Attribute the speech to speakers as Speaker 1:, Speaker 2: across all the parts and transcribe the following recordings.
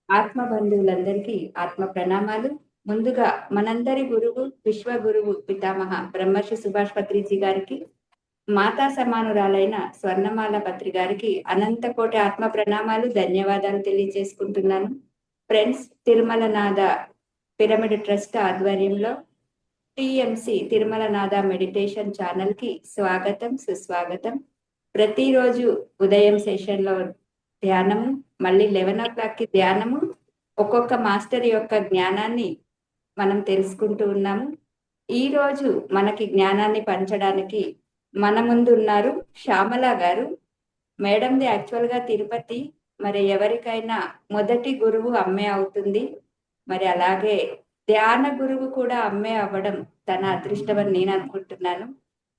Speaker 1: ఆత్మ బంధువులందరికీ ఆత్మ ప్రణామాలు. ముందుగా మనందరి గురువు, విశ్వ గురువు పితామహ బ్రహ్మర్షి సుభాష్ పత్రిజీ గారికి, మాతా సమానురాలైన స్వర్ణమాల పత్రి గారికి అనంత కోటి ఆత్మ ప్రణామాలు, ధన్యవాదాలు తెలియజేసుకుంటున్నాను. ఫ్రెండ్స్, తిరుమల నాథ పిరమిడ్ ట్రస్ట్ ఆధ్వర్యంలో టిఎంసి తిరుమల నాథ మెడిటేషన్ ఛానల్ కి స్వాగతం, సుస్వాగతం. ప్రతిరోజు ఉదయం సెషన్ లో ధ్యానము, మళ్ళీ 11 o'clock కి ధ్యానము. ఒక్కొక్క మాస్టర్ యొక్క జ్ఞానాన్ని మనం తెలుసుకుంటూ ఉన్నాము. ఈ రోజు మనకి జ్ఞానాన్ని పంచడానికి మన ముందు ఉన్నారు శ్యామల గారు. మేడంది యాక్చువల్ గా తిరుపతి. మరి ఎవరికైనా మొదటి గురువు అమ్మే అవుతుంది. మరి అలాగే ధ్యాన గురువు కూడా అమ్మే అవ్వడం తన అదృష్టం అని నేను అనుకుంటున్నాను.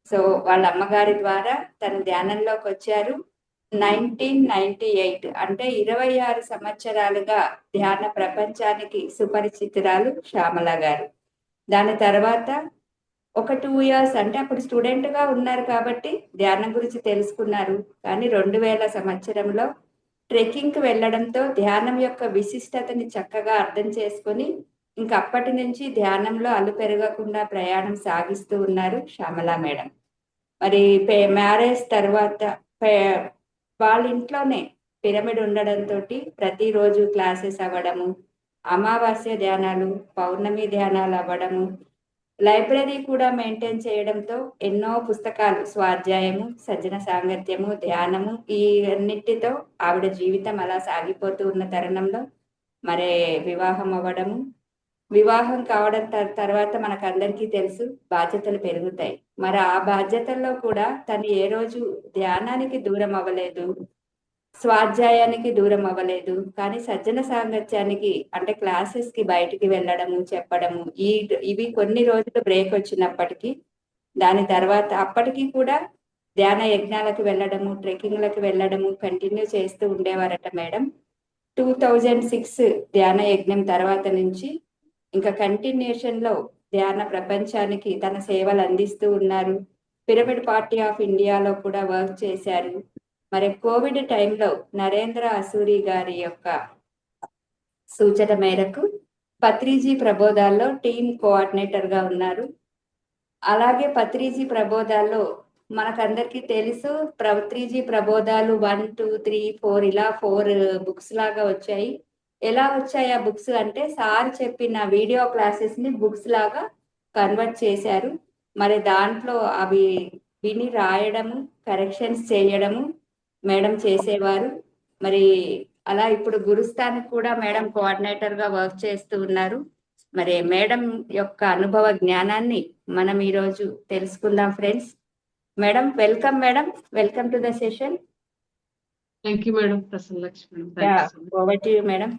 Speaker 1: సో వాళ్ళ అమ్మగారి ద్వారా తన ధ్యానంలోకి వచ్చారు. 1998 అంటే 26 సంవత్సరాలుగా ధ్యాన ప్రపంచానికి సుపరిచితురాలు శ్యామల గారు. దాని తర్వాత ఒక 2 years అంటే అప్పుడు స్టూడెంట్ గా ఉన్నారు కాబట్టి ధ్యానం గురించి తెలుసుకున్నారు. కానీ 2000 సంవత్సరంలో ట్రెక్కింగ్ కి వెళ్ళడంతో ధ్యానం యొక్క విశిష్టతని చక్కగా అర్థం చేసుకొని ఇంకా అప్పటి నుంచి ధ్యానంలో అలు పెరగకుండా ప్రయాణం సాగిస్తూ ఉన్నారు శ్యామల మేడం. మరి మ్యారేజ్ తర్వాత వాళ్ళ ఇంట్లోనే పిరమిడ్ ఉండడంతో ప్రతిరోజు క్లాసెస్ అవ్వడము, అమావాస్య ధ్యానాలు, పౌర్ణమి ధ్యానాలు అవ్వడము, లైబ్రరీ కూడా మెయింటైన్ చేయడంతో ఎన్నో పుస్తకాలు, స్వాధ్యాయము, సజ్జన సాంగత్యము, ధ్యానము, ఈ అన్నిటితో ఆవిడ జీవితం అలా సాగిపోతూ ఉన్న తరుణంలో మరి వివాహం అవ్వడము. వివాహం కావడం తర్వాత మనకు అందరికీ తెలుసు బాధ్యతలు పెరుగుతాయి. మరి ఆ బాధ్యతల్లో కూడా తను ఏ రోజు ధ్యానానికి దూరం అవ్వలేదు, స్వాధ్యాయానికి దూరం అవ్వలేదు. కానీ సజ్జన సాంగత్యానికి అంటే క్లాసెస్ కి బయటికి వెళ్ళడము, చెప్పడము, ఇవి కొన్ని రోజులు బ్రేక్ వచ్చినప్పటికీ దాని తర్వాత అప్పటికి కూడా ధ్యాన యజ్ఞాలకు వెళ్ళడము, ట్రెక్కింగ్లకు వెళ్ళడము కంటిన్యూ చేస్తూ ఉండేవారట మేడం. 2006 ధ్యాన యజ్ఞం తర్వాత నుంచి ఇంకా కంటిన్యూషన్ లో ధ్యాన ప్రపంచానికి తన సేవలు అందిస్తూ ఉన్నారు. పిరమిడ్ పార్టీ ఆఫ్ ఇండియాలో కూడా వర్క్ చేశారు. మరి కోవిడ్ టైంలో నరేంద్ర అసూరి గారి యొక్క సూచన మేరకు పత్రిజీ ప్రబోధాల్లో టీమ్ కోఆర్డినేటర్ గా ఉన్నారు. అలాగే పత్రిజీ ప్రబోధాల్లో మనకందరికీ తెలుసు పత్రిజీ ప్రబోధాలు 1, 2, 3, 4 ఇలా 4 బుక్స్ లాగా వచ్చాయి. ఎలా వచ్చాయి ఆ బుక్స్ అంటే సార్ చెప్పిన వీడియో క్లాసెస్ ని బుక్స్ లాగా కన్వర్ట్ చేశారు. మరి దాంట్లో అవి విని రాయడము, కరెక్షన్స్ చేయడము మేడం చేసేవారు. మరి అలా ఇప్పుడు గురుస్థానికి కూడా మేడం కోఆర్డినేటర్ గా వర్క్ చేస్తూ ఉన్నారు. మరి మేడం యొక్క అనుభవ జ్ఞానాన్ని మనం ఈరోజు తెలుసుకుందాం friends. Madam welcome madam, welcome to the session.
Speaker 2: Thank you madam, Prasanna Lakshmi
Speaker 1: over to you madam.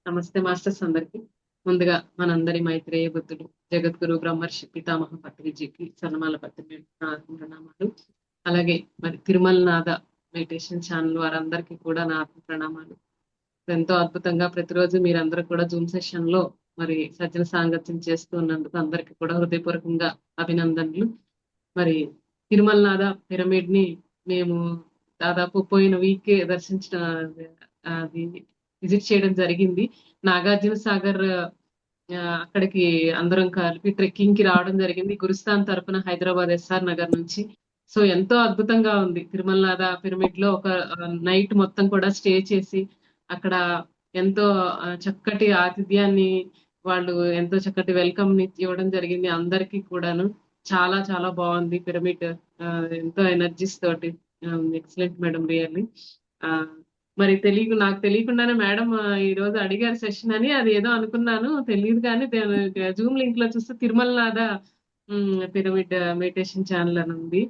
Speaker 2: నమస్తే మాస్టర్స్ అందరికి. ముందుగా మనందరి మైత్రేయ బుద్ధుడు జగద్గురు బ్రహ్మర్షి పితామహ పత్రిజీకి సన్నమాల పత్రి ప్రణామాలు. అలాగే మరి తిరుమల నాథ మెడిటేషన్ ఛానల్ వారందరికీ కూడా నా ఆత్మ ప్రణామాలు. ఎంతో అద్భుతంగా ప్రతిరోజు మీరందరూ కూడా జూమ్ సెషన్ లో మరి సజ్జన సాంగత్యం చేస్తూ ఉన్నందుకు అందరికి కూడా హృదయపూర్వకంగా అభినందనలు. మరి తిరుమల నాథ పిరమిడ్ ని మేము దాదాపు పోయిన వీక్ దర్శించిన అది విజిట్ చేయడం జరిగింది. నాగార్జున సాగర్ అక్కడికి అందరం కలిపి ట్రెక్కింగ్ కి రావడం జరిగింది గురుస్థాన్ తరపున హైదరాబాద్ ఎస్ఆర్ నగర్ నుంచి. సో ఎంతో అద్భుతంగా ఉంది. తిరుమల నాథ పిరమిడ్ లో ఒక నైట్ మొత్తం కూడా స్టే చేసి అక్కడ ఎంతో చక్కటి ఆతిథ్యాన్ని వాళ్ళు ఎంతో చక్కటి వెల్కమ్ ని ఇవ్వడం జరిగింది అందరికీ కూడాను. చాలా చాలా బాగుంది పిరమిడ్, ఎంతో ఎనర్జీస్ తోటి. Excellent madam, really. మరి నాకు తెలియకుండానే మేడం ఈ రోజు అడిగారు సెషన్ అని, అది ఏదో అనుకున్నాను, తెలియదు. కానీ జూమ్ లింక్ లో చూస్తే తిరుమల నాథ పిరమిడ్ మెడిటేషన్ ఛానల్ అని ఉంది.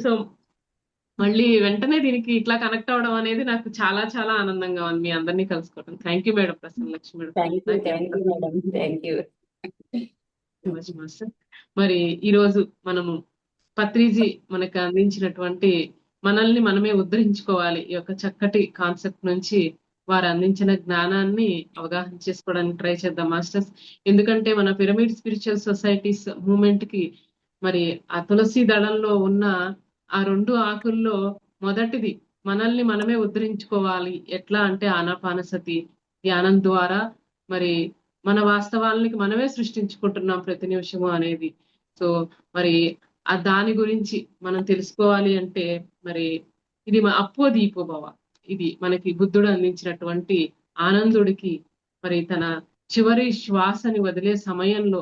Speaker 2: సో మళ్ళీ వెంటనే దీనికి ఇట్లా కనెక్ట్ అవడం అనేది నాకు చాలా చాలా ఆనందంగా ఉంది మీ అందరినీ కలుసుకోవడం. Thank you madam, Prasanna Lakshmi master. మరి ఈ రోజు మనము పత్రిజీ మనకు అందించినటువంటి మనల్ని మనమే ఉద్ధరించుకోవాలి ఈ యొక్క చక్కటి కాన్సెప్ట్ నుంచి వారు అందించిన జ్ఞానాన్ని అవగాహన చేసుకోవడానికి ట్రై చేద్దాం మాస్టర్స్. ఎందుకంటే మన పిరమిడ్ స్పిరిచువల్ సొసైటీస్ మూమెంట్ కి మరి ఆ తులసి దళంలో ఉన్న ఆ 2 ఆకుల్లో మొదటిది మనల్ని మనమే ఉద్ధరించుకోవాలి. ఎట్లా అంటే ఆనాపానసతి ధ్యానం ద్వారా మరి మన వాస్తవాలకి మనమే సృష్టించుకుంటున్నాం ప్రతి నిమిషము అనేది. సో మరి దాని గురించి మనం తెలుసుకోవాలి అంటే మరి ఇది అప్పో దీపో భవ. ఇది మనకి బుద్ధుడు అందించినటువంటి ఆనందుడికి మరి తన చివరి శ్వాసని వదిలే సమయంలో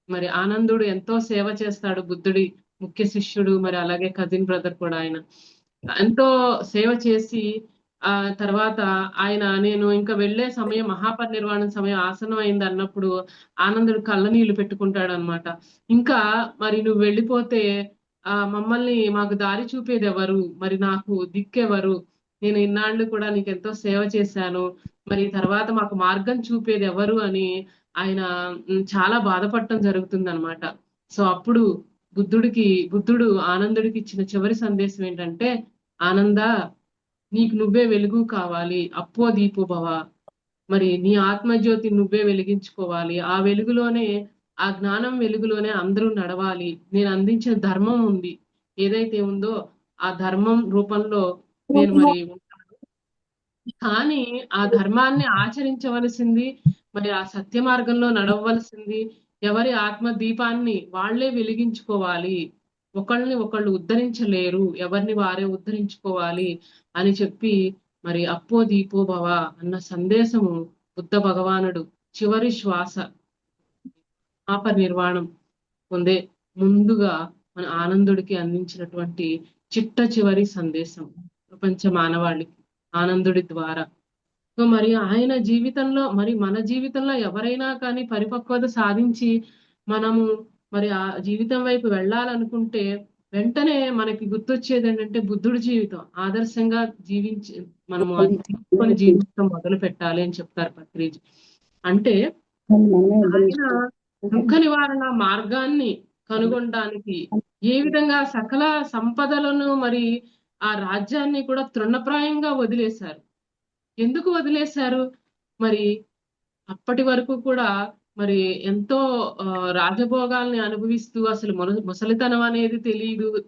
Speaker 2: మరి ఆనందుడు ఎంతో సేవ చేస్తాడు. బుద్ధుడి ముఖ్య శిష్యుడు, మరి అలాగే కజిన్ బ్రదర్ కూడా ఆయన ఎంతో సేవ చేసి ఆ తర్వాత ఆయన నేను ఇంకా వెళ్ళే సమయం మహాపరినిర్వాణం సమయం ఆసనం అయింది అన్నప్పుడు ఆనందుడు కళ్ళ నీళ్లు పెట్టుకుంటాడు అనమాట. ఇంకా మరి నువ్వు వెళ్ళిపోతే మమ్మల్ని మాకు దారి చూపేది ఎవరు, మరి నాకు దిక్కెవరు, నేను ఇన్నాళ్ళు కూడా నీకు ఎంతో సేవ చేశాను, మరి తర్వాత మాకు మార్గం చూపేది ఎవరు అని ఆయన చాలా బాధపడటం జరుగుతుంది అనమాట. సో అప్పుడు బుద్ధుడు ఆనందుడికి ఇచ్చిన చివరి సందేశం ఏంటంటే, ఆనంద, నీకు నువ్వే వెలుగు కావాలి, అప్పో దీపో భవ. మరి నీ ఆత్మజ్యోతి నువ్వే వెలిగించుకోవాలి. ఆ వెలుగులోనే, ఆ జ్ఞానం వెలుగులోనే అందరూ నడవాలి. నేను అందించిన ధర్మం ఉంది, ఏదైతే ఉందో ఆ ధర్మం రూపంలో నేను మరి ఉంటాను. కానీ ఆ ధర్మాన్ని ఆచరించవలసింది, మరి ఆ సత్య మార్గంలో నడవవలసింది ఎవరి ఆత్మ దీపాన్ని వాళ్ళే వెలిగించుకోవాలి. ఒకళ్ళని ఒకళ్ళు ఉద్ధరించలేరు, ఎవరిని వారే ఉద్ధరించుకోవాలి అని చెప్పి మరి అప్పో దీపో భవ అన్న సందేశము బుద్ధ భగవానుడు చివరి శ్వాస నిర్వాణం పొందే ముందుగా మన ఆనందుడికి అందించినటువంటి చిట్ట చివరి సందేశం ప్రపంచ మానవాళికి ఆనందుడి ద్వారా. సో మరి ఆయన జీవితంలో, మరి మన జీవితంలో ఎవరైనా కానీ పరిపక్వత సాధించి మనము మరి ఆ జీవితం వైపు వెళ్ళాలనుకుంటే వెంటనే మనకి గుర్తొచ్చేది ఏంటంటే బుద్ధుడి జీవితం ఆదర్శంగా జీవించి మనము అది తీసుకొని జీవితం మొదలు పెట్టాలి అని చెప్తారు పత్రిజీ. అంటే ఆయన దుఃఖ నివారణ మార్గాన్ని కనుగొనడానికి ఏ విధంగా సకల సంపదలను మరి ఆ రాజ్యాన్ని కూడా తృణప్రాయంగా వదిలేశారు. ఎందుకు వదిలేశారు? మరి అప్పటి వరకు కూడా మరి ఎంతో రాజభోగాల్ని అనుభవిస్తూ అసలు ముసలితనం అనేది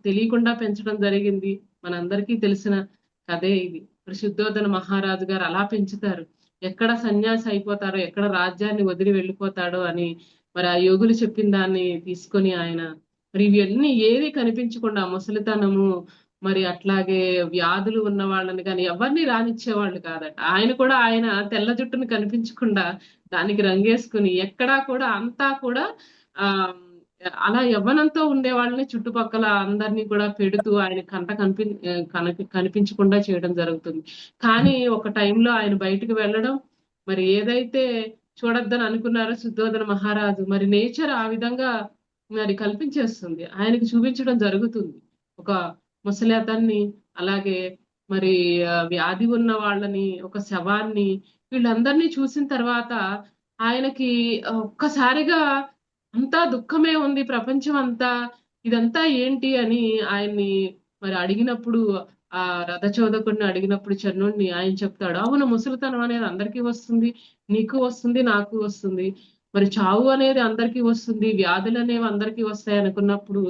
Speaker 2: తెలియకుండా పెంచడం జరిగింది. మనందరికీ తెలిసిన కథే ఇది. మరి శుద్ధోదన మహారాజు గారు అలా పెంచుతారు. ఎక్కడ సన్యాసి అయిపోతారో, ఎక్కడ రాజ్యాన్ని వదిలి వెళ్ళిపోతాడో అని మరి ఆ యోగులు చెప్పిన దాన్ని తీసుకొని ఆయన మరి ఇవన్నీ ఏది కనిపించకుండా ముసలితనము, మరి అట్లాగే వ్యాధులు ఉన్న వాళ్ళని కానీ ఎవరిని రానిచ్చేవాళ్ళు కాదట. ఆయన కూడా ఆయన తెల్ల జుట్టును కనిపించకుండా దానికి రంగేసుకుని ఎక్కడా కూడా అంతా కూడా ఆ అలా యవ్వనంతో ఉండే వాళ్ళని చుట్టుపక్కల అందరినీ కూడా పెడుతూ ఆయన కనిపించకుండా చేయడం జరుగుతుంది. కానీ ఒక టైంలో ఆయన బయటకు వెళ్ళడం, మరి ఏదైతే చూడొద్దని అనుకున్నారో శుద్ధోదన మహారాజు, మరి నేచర్ ఆ విధంగా మరి కల్పించేస్తుంది, ఆయనకి చూపించడం జరుగుతుంది. ఒక ముసలి అతన్ని, అలాగే మరి వ్యాధి ఉన్న వాళ్ళని, ఒక శవాన్ని, వీళ్ళందరినీ చూసిన తర్వాత ఆయనకి ఒక్కసారిగా అంతా దుఃఖమే ఉంది ప్రపంచం అంతా, ఇదంతా ఏంటి అని ఆయన్ని మరి అడిగినప్పుడు, ఆ రథచోదకుడిని అడిగినప్పుడు చర్ణుడిని, ఆయన చెప్తాడు, అవును ముసలితనం అనేది అందరికీ వస్తుంది, నీకు వస్తుంది, నాకు వస్తుంది, మరి చావు అనేది అందరికీ వస్తుంది, వ్యాధులు అనేవి అందరికీ వస్తాయి అనుకున్నప్పుడు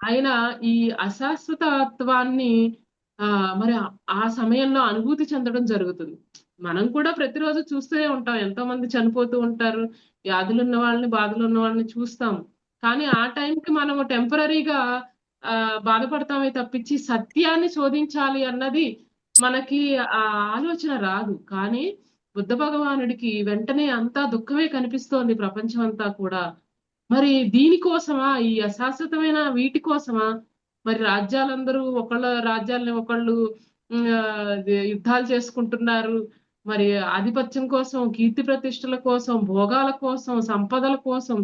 Speaker 2: ఆయన ఈ అశాశ్వతత్వాన్ని మరి ఆ సమయంలో అనుభూతి చెందడం జరుగుతుంది. మనం కూడా ప్రతిరోజు చూస్తూనే ఉంటాం, ఎంతో మంది చనిపోతూ ఉంటారు, వ్యాధులు ఉన్న వాళ్ళని, బాధలు ఉన్న వాళ్ళని చూస్తాం. కానీ ఆ టైంకి మనము టెంపరీగా బాధపడతామే తప్పించి సత్యాన్ని శోధించాలి అన్నది మనకి ఆ ఆలోచన రాదు. కానీ బుద్ధ భగవానుడికి వెంటనే అంతా దుఃఖమే కనిపిస్తోంది ప్రపంచం అంతా కూడా. మరి దీనికోసమా, ఈ అశాశ్వతమైన వీటి కోసమా మరి రాజ్యాలందరూ ఒకళ్ళ రాజ్యాలని ఒకళ్ళు యుద్ధాలు చేసుకుంటున్నారు, మరి ఆధిపత్యం కోసం, కీర్తి ప్రతిష్టల కోసం, భోగాల కోసం, సంపదల కోసం,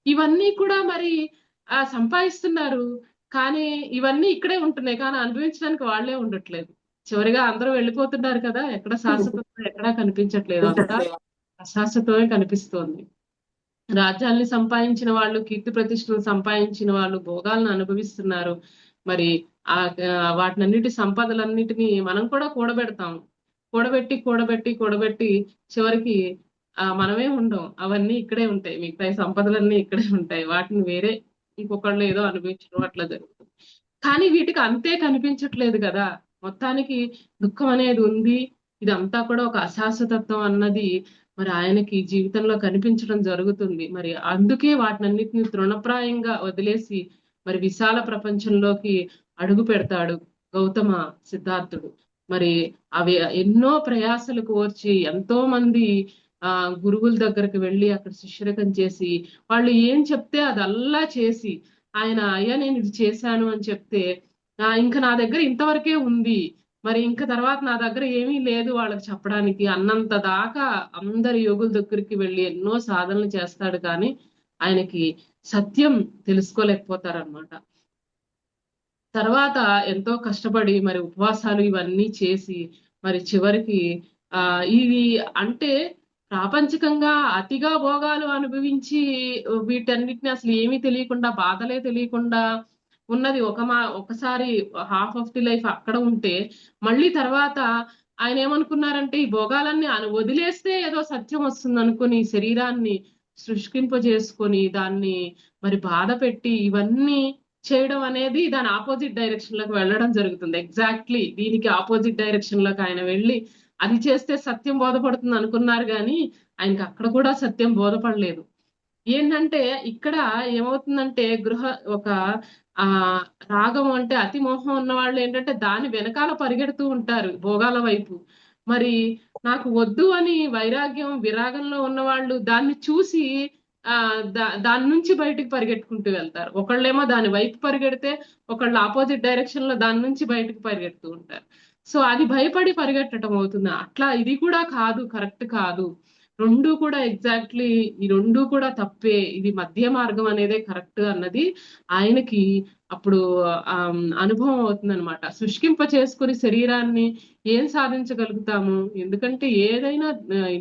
Speaker 2: ఇవన్నీ కూడా మరి సంపాదిస్తున్నారు. కానీ ఇవన్నీ ఇక్కడే ఉంటున్నాయి, కానీ అనుభవించడానికి వాళ్ళే ఉండట్లేదు. చివరిగా అందరూ వెళ్ళిపోతున్నారు కదా, ఎక్కడ శాశ్వతం ఎక్కడా కనిపించట్లేదు, అంతా అశాశ్వతమే కనిపిస్తోంది. రాజ్యాల్ని సంపాదించిన వాళ్ళు, కీర్తి ప్రతిష్టలు సంపాదించిన వాళ్ళు భోగాలను అనుభవిస్తున్నారు. మరి ఆ వాటినన్నిటి సంపదలన్నిటినీ మనం కూడా కూడబెడతాం, కూడబెట్టి చివరికి మనమే ఉండం, అవన్నీ ఇక్కడే ఉంటాయి, మిగతా సంపదలన్నీ ఇక్కడే ఉంటాయి, వాటిని వేరే ఇంకొకళ్ళు ఏదో అనుభవించడం అట్లా జరుగుతుంది. కానీ వీటికి అంతే కనిపించట్లేదు కదా. మొత్తానికి దుఃఖం అనేది ఉంది, ఇదంతా కూడా ఒక అశాశ్వతత్వం అన్నది మరి ఆయనకి జీవితంలో కనిపించడం జరుగుతుంది. మరి అందుకే వాటినన్నిటిని తృణప్రాయంగా వదిలేసి మరి విశాల ప్రపంచంలోకి అడుగు పెడతాడు గౌతమ సిద్ధార్థుడు. మరి అవి ఎన్నో ప్రయాసలు కోర్చి ఎంతో మంది గురువుల దగ్గరికి వెళ్ళి అక్కడ శిష్యరకం చేసి వాళ్ళు ఏం చెప్తే అదల్లా చేసి ఆయన అయ్యా నేను ఇది చేశాను అని చెప్తే ఇంకా నా దగ్గర ఇంతవరకే ఉంది, మరి ఇంకా తర్వాత నా దగ్గర ఏమీ లేదు వాళ్ళకి చెప్పడానికి అన్నంత దాకా అందరి యోగుల దగ్గరికి వెళ్ళి ఎన్నో సాధనలు చేస్తాడు, కానీ ఆయనకి సత్యం తెలుసుకోలేకపోతారనమాట. తర్వాత ఎంతో కష్టపడి మరి ఉపవాసాలు ఇవన్నీ చేసి మరి చివరికి ఇది అంటే ప్రాపంచికంగా అతిగా భోగాలు అనుభవించి వీటన్నిటిని అసలు ఏమీ తెలియకుండా బాధలే తెలియకుండా ఉన్నది ఒకసారి హాఫ్ ఆఫ్ ది లైఫ్ అక్కడ ఉంటే మళ్ళీ తర్వాత ఆయన ఏమనుకున్నారంటే ఈ భోగాలన్నీ వదిలేస్తే ఏదో సత్యం వస్తుంది అనుకుని శరీరాన్ని శుష్కింపజేసుకొని దాన్ని మరి బాధ పెట్టి ఇవన్నీ చేయడం అనేది దాని ఆపోజిట్ డైరెక్షన్ లోకి వెళ్ళడం జరుగుతుంది. ఎగ్జాక్ట్లీ దీనికి ఆపోజిట్ డైరెక్షన్ లోకి ఆయన వెళ్ళి అది చేస్తే సత్యం బోధపడుతుంది అనుకున్నారు, కానీ ఆయనకి అక్కడ కూడా సత్యం బోధపడలేదు. ఏంటంటే ఇక్కడ ఏమవుతుందంటే ఒక రాగం అంటే అతి మోహం ఉన్న వాళ్ళు ఏంటంటే దాని వెనకాల పరిగెడుతూ ఉంటారు భోగాల వైపు. మరి నాకు వద్దు అని వైరాగ్యం విరాగంలో ఉన్న వాళ్ళు దాన్ని చూసి దాని నుంచి బయటికి పరిగెట్టుకుంటూ వెళ్తారు. ఒకళ్ళేమో దాని వైపు పరిగెడితే ఒకళ్ళు ఆపోజిట్ డైరెక్షన్ లో దాని నుంచి బయటకు పరిగెడుతూ ఉంటారు. సో అది భయపడి పరిగెట్టడం అవుతుంది. అట్లా ఇది కూడా కాదు, కరెక్ట్ కాదు. రెండు కూడా ఎగ్జాక్ట్లీ ఈ రెండు కూడా తప్పే, ఇది మధ్య మార్గం అనేదే కరెక్ట్ అన్నది ఆయనకి అప్పుడు అనుభవం అవుతుంది అనమాట. శుష్కింప చేసుకుని శరీరాన్ని ఏం సాధించగలుగుతాము? ఎందుకంటే ఏదైనా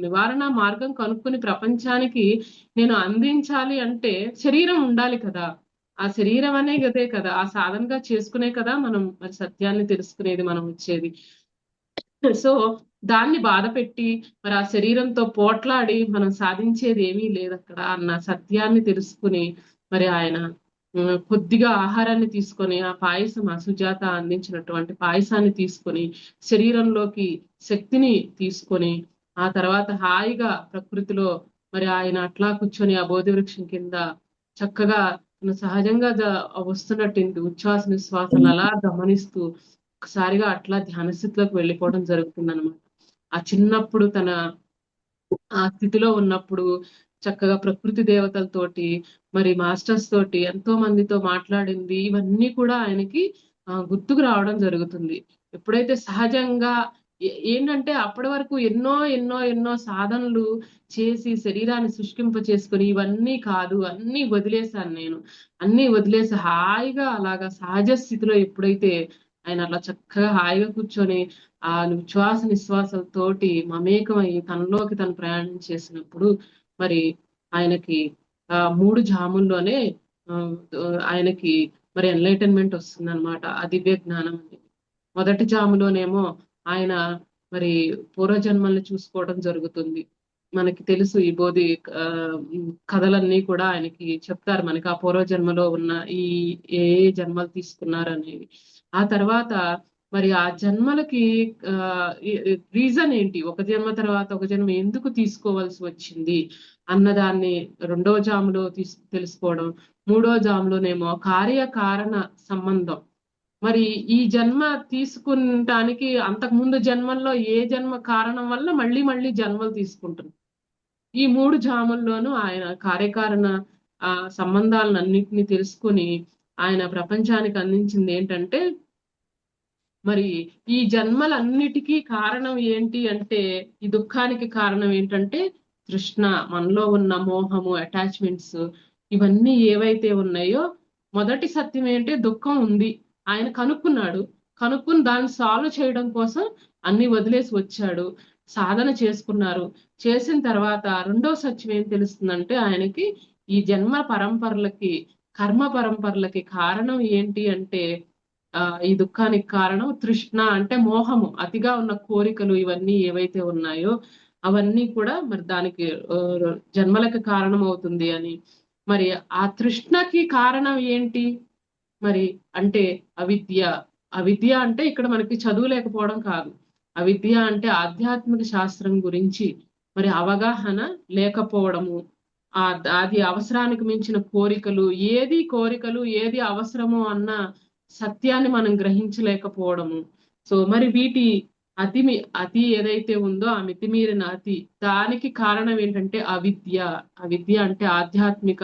Speaker 2: నివారణ మార్గం కనుక్కుని ప్రపంచానికి నేను అందించాలి అంటే శరీరం ఉండాలి కదా. ఆ శరీరం అనే గదే కదా, ఆ సాధనగా చేసుకునే కదా మనం మరి సత్యాన్ని తెలుసుకునేది, మనం వచ్చేది. సో దాన్ని బాధ పెట్టి మరి ఆ శరీరంతో పోట్లాడి మనం సాధించేది ఏమీ లేదు అక్కడ అన్న సత్యాన్ని తెలుసుకుని మరి ఆయన కొద్దిగా ఆహారాన్ని తీసుకొని ఆ పాయసం, ఆ సుజాత అందించినటువంటి పాయసాన్ని తీసుకొని శరీరంలోకి శక్తిని తీసుకొని ఆ తర్వాత హాయిగా ప్రకృతిలో మరి ఆయన అట్లా కూర్చొని ఆ బోధి వృక్షం కింద చక్కగా సహజంగా వస్తున్నట్టు ఉచ్ఛ్వాస నిశ్వాసాలు అలా గమనిస్తూ ఒకసారిగా అట్లా ధ్యాన స్థితిలోకి వెళ్ళిపోవడం జరుగుతుంది అనమాట. ఆ చిన్నప్పుడు తన ఆ స్థితిలో ఉన్నప్పుడు చక్కగా ప్రకృతి దేవతలతోటి మరి మాస్టర్స్ తోటి ఎంతో మందితో మాట్లాడింది ఇవన్నీ కూడా ఆయనకి గుర్తుకు రావడం జరుగుతుంది. ఎప్పుడైతే సహజంగా ఏంటంటే అప్పటి వరకు ఎన్నో ఎన్నో ఎన్నో సాధనలు చేసి శరీరాన్ని శుష్కింప చేసుకుని ఇవన్నీ కాదు, అన్ని వదిలేశాను నేను, అన్ని వదిలేసి హాయిగా అలాగా సహజ స్థితిలో ఎప్పుడైతే ఆయన అట్లా చక్కగా హాయిగా కూర్చొని ఆ ఉచ్ఛ్వాస నిశ్వాసాలతోటి మమేకమై తనలోకి తను ప్రయాణం చేసినప్పుడు మరి ఆయనకి 3 జాముల్లోనే ఆయనకి మరి ఎన్లైటన్మెంట్ వస్తుంది అనమాట, ఆ దివ్య జ్ఞానం అనేది. మొదటి జాములోనేమో ఆయన మరి పూర్వజన్మల్ని చూసుకోవడం జరుగుతుంది. మనకి తెలుసు ఈ బోధి కథలన్నీ కూడా ఆయనకి చెప్తారు మనకి ఆ పూర్వజన్మలో ఉన్న ఈ ఏ జన్మలు తీసుకున్నారు అనేవి. ఆ తర్వాత మరి ఆ జన్మలకి రీజన్ ఏంటి, ఒక జన్మ తర్వాత ఒక జన్మ ఎందుకు తీసుకోవాల్సి వచ్చింది అన్నదాన్ని రెండో జాములో తెలుసుకోవడం. మూడో జాములోనేమో కార్యకారణ సంబంధం, మరి ఈ జన్మ తీసుకుంటానికి అంతకుముందు జన్మల్లో ఏ జన్మ కారణం వల్ల మళ్ళీ మళ్ళీ జన్మలు తీసుకుంటున్నారు. ఈ 3 జాముల్లోనూ ఆయన కార్యకారణ సంబంధాలను అన్నింటినీ తెలుసుకుని ఆయన ప్రపంచానికి అందించింది ఏంటంటే మరి ఈ జన్మలన్నిటికీ కారణం ఏంటి అంటే, ఈ దుఃఖానికి కారణం ఏంటంటే తృష్ణ, మనలో ఉన్న మోహము, అటాచ్మెంట్స్ ఇవన్నీ ఏవైతే ఉన్నాయో మొదటి సత్యం ఏంటి, దుఃఖం ఉంది. ఆయన కనుక్కుని దాన్ని సాల్వ్ చేయడం కోసం అన్ని వదిలేసి వచ్చాడు, సాధన చేసుకున్నారు. చేసిన తర్వాత రెండో సత్యం ఏం తెలుస్తుందంటే ఆయనకి ఈ జన్మ పరంపరలకి, కర్మ పరంపరలకి కారణం ఏంటి అంటే ఈ దుఃఖానికి కారణం తృష్ణ, అంటే మోహము, అతిగా ఉన్న కోరికలు ఇవన్నీ ఏవైతే ఉన్నాయో అవన్నీ కూడా మరి దానికి జన్మలకు కారణం అవుతుంది అని. మరి ఆ తృష్ణకి కారణం ఏంటి మరి అంటే అవిద్య, అవిద్య అంటే ఇక్కడ మనకి చదువు లేకపోవడం కాదు. అవిద్య అంటే ఆధ్యాత్మిక శాస్త్రం గురించి మరి అవగాహన లేకపోవడము, అది అవసరానికి మించిన కోరికలు ఏది అవసరమో అన్న సత్యాన్ని మనం గ్రహించలేకపోవడము. సో మరి వీటి అతి ఏదైతే ఉందో ఆ మితిమీరిన అతి, దానికి కారణం ఏంటంటే అవిద్య. అవిద్య అంటే ఆధ్యాత్మిక